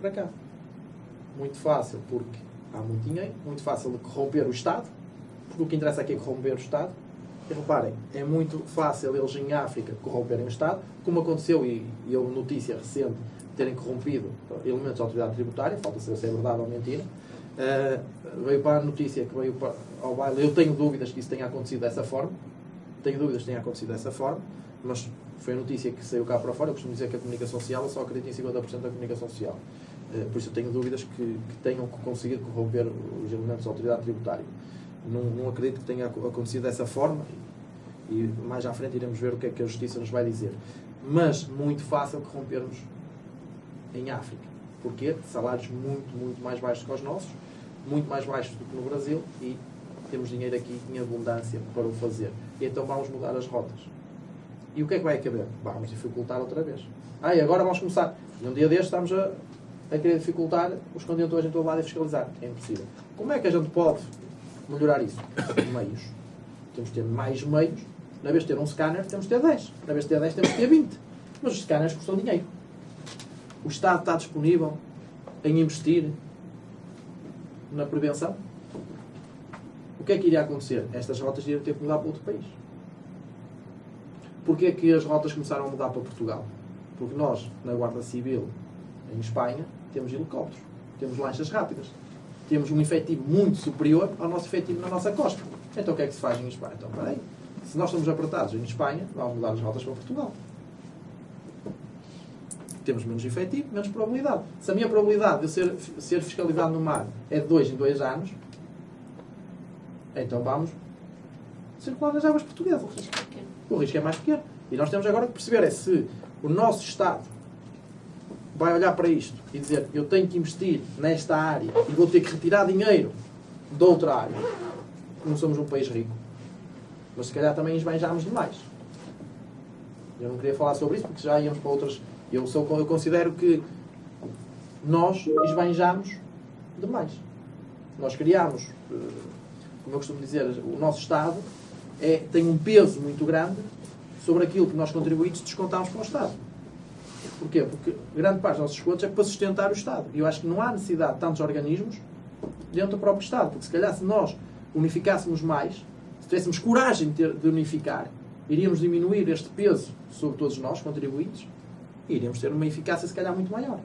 [SPEAKER 5] para cá. Muito fácil, porque há muito dinheiro, muito fácil de corromper o Estado, porque o que interessa aqui é corromper o Estado. E reparem, é muito fácil eles em África corromperem o Estado, como aconteceu, e houve notícia recente, de terem corrompido elementos da autoridade tributária, falta saber se é verdade ou mentira. Veio para a notícia que veio ao baile, eu tenho dúvidas que isso tenha acontecido dessa forma, mas foi a notícia que saiu cá para fora. Eu costumo dizer que a comunicação social, eu só acredito em 50% da comunicação social. Por isso eu tenho dúvidas que tenham conseguido corromper os elementos da autoridade tributária. Não acredito que tenha acontecido dessa forma, e mais à frente iremos ver o que é que a Justiça nos vai dizer. Mas muito fácil corrompermos em África. Porquê? Salários muito, muito mais baixos que os nossos, muito mais baixos do que no Brasil, e temos dinheiro aqui em abundância para o fazer. E então vamos mudar as rotas. E o que é que vai acabar? Vamos dificultar outra vez. E agora vamos começar. E um dia destes estamos a querer dificultar os contentores em todo lado e fiscalizar. É impossível. Como é que a gente pode melhorar isso? Meios. Temos de ter mais meios. Na vez de ter um scanner, temos de ter 10. Na vez de ter 10, temos de ter 20. Mas os scanners custam dinheiro. O Estado está disponível em investir na prevenção? O que é que iria acontecer? Estas rotas iriam ter que mudar para outro país. Porquê é que as rotas começaram a mudar para Portugal? Porque nós, na Guarda Civil, em Espanha, temos helicópteros, temos lanchas rápidas, temos um efetivo muito superior ao nosso efetivo na nossa costa. Então o que é que se faz em Espanha? Então, peraí, se nós estamos apertados em Espanha, vamos mudar as rotas para Portugal. Temos menos efetivo, menos probabilidade. Se a minha probabilidade de eu ser fiscalizado no mar é de 2 em 2 anos, então vamos circular nas águas portuguesas. O risco é mais pequeno. E nós temos agora que perceber se o nosso Estado vai olhar para isto e dizer, eu tenho que investir nesta área e vou ter que retirar dinheiro de outra área. Não somos um país rico. Mas se calhar também esbanjámos demais. Eu não queria falar sobre isso porque já íamos para outras. Eu considero que nós esbanjámos demais. Nós criámos, como eu costumo dizer, o nosso Estado tem um peso muito grande sobre aquilo que nós contribuintes descontamos para o Estado. Porquê? Porque grande parte dos nossos descontos é para sustentar o Estado. E eu acho que não há necessidade de tantos organismos dentro do próprio Estado. Porque se calhar se nós unificássemos mais, se tivéssemos coragem de unificar, iríamos diminuir este peso sobre todos nós, contribuintes, e iríamos ter uma eficácia se calhar muito maior.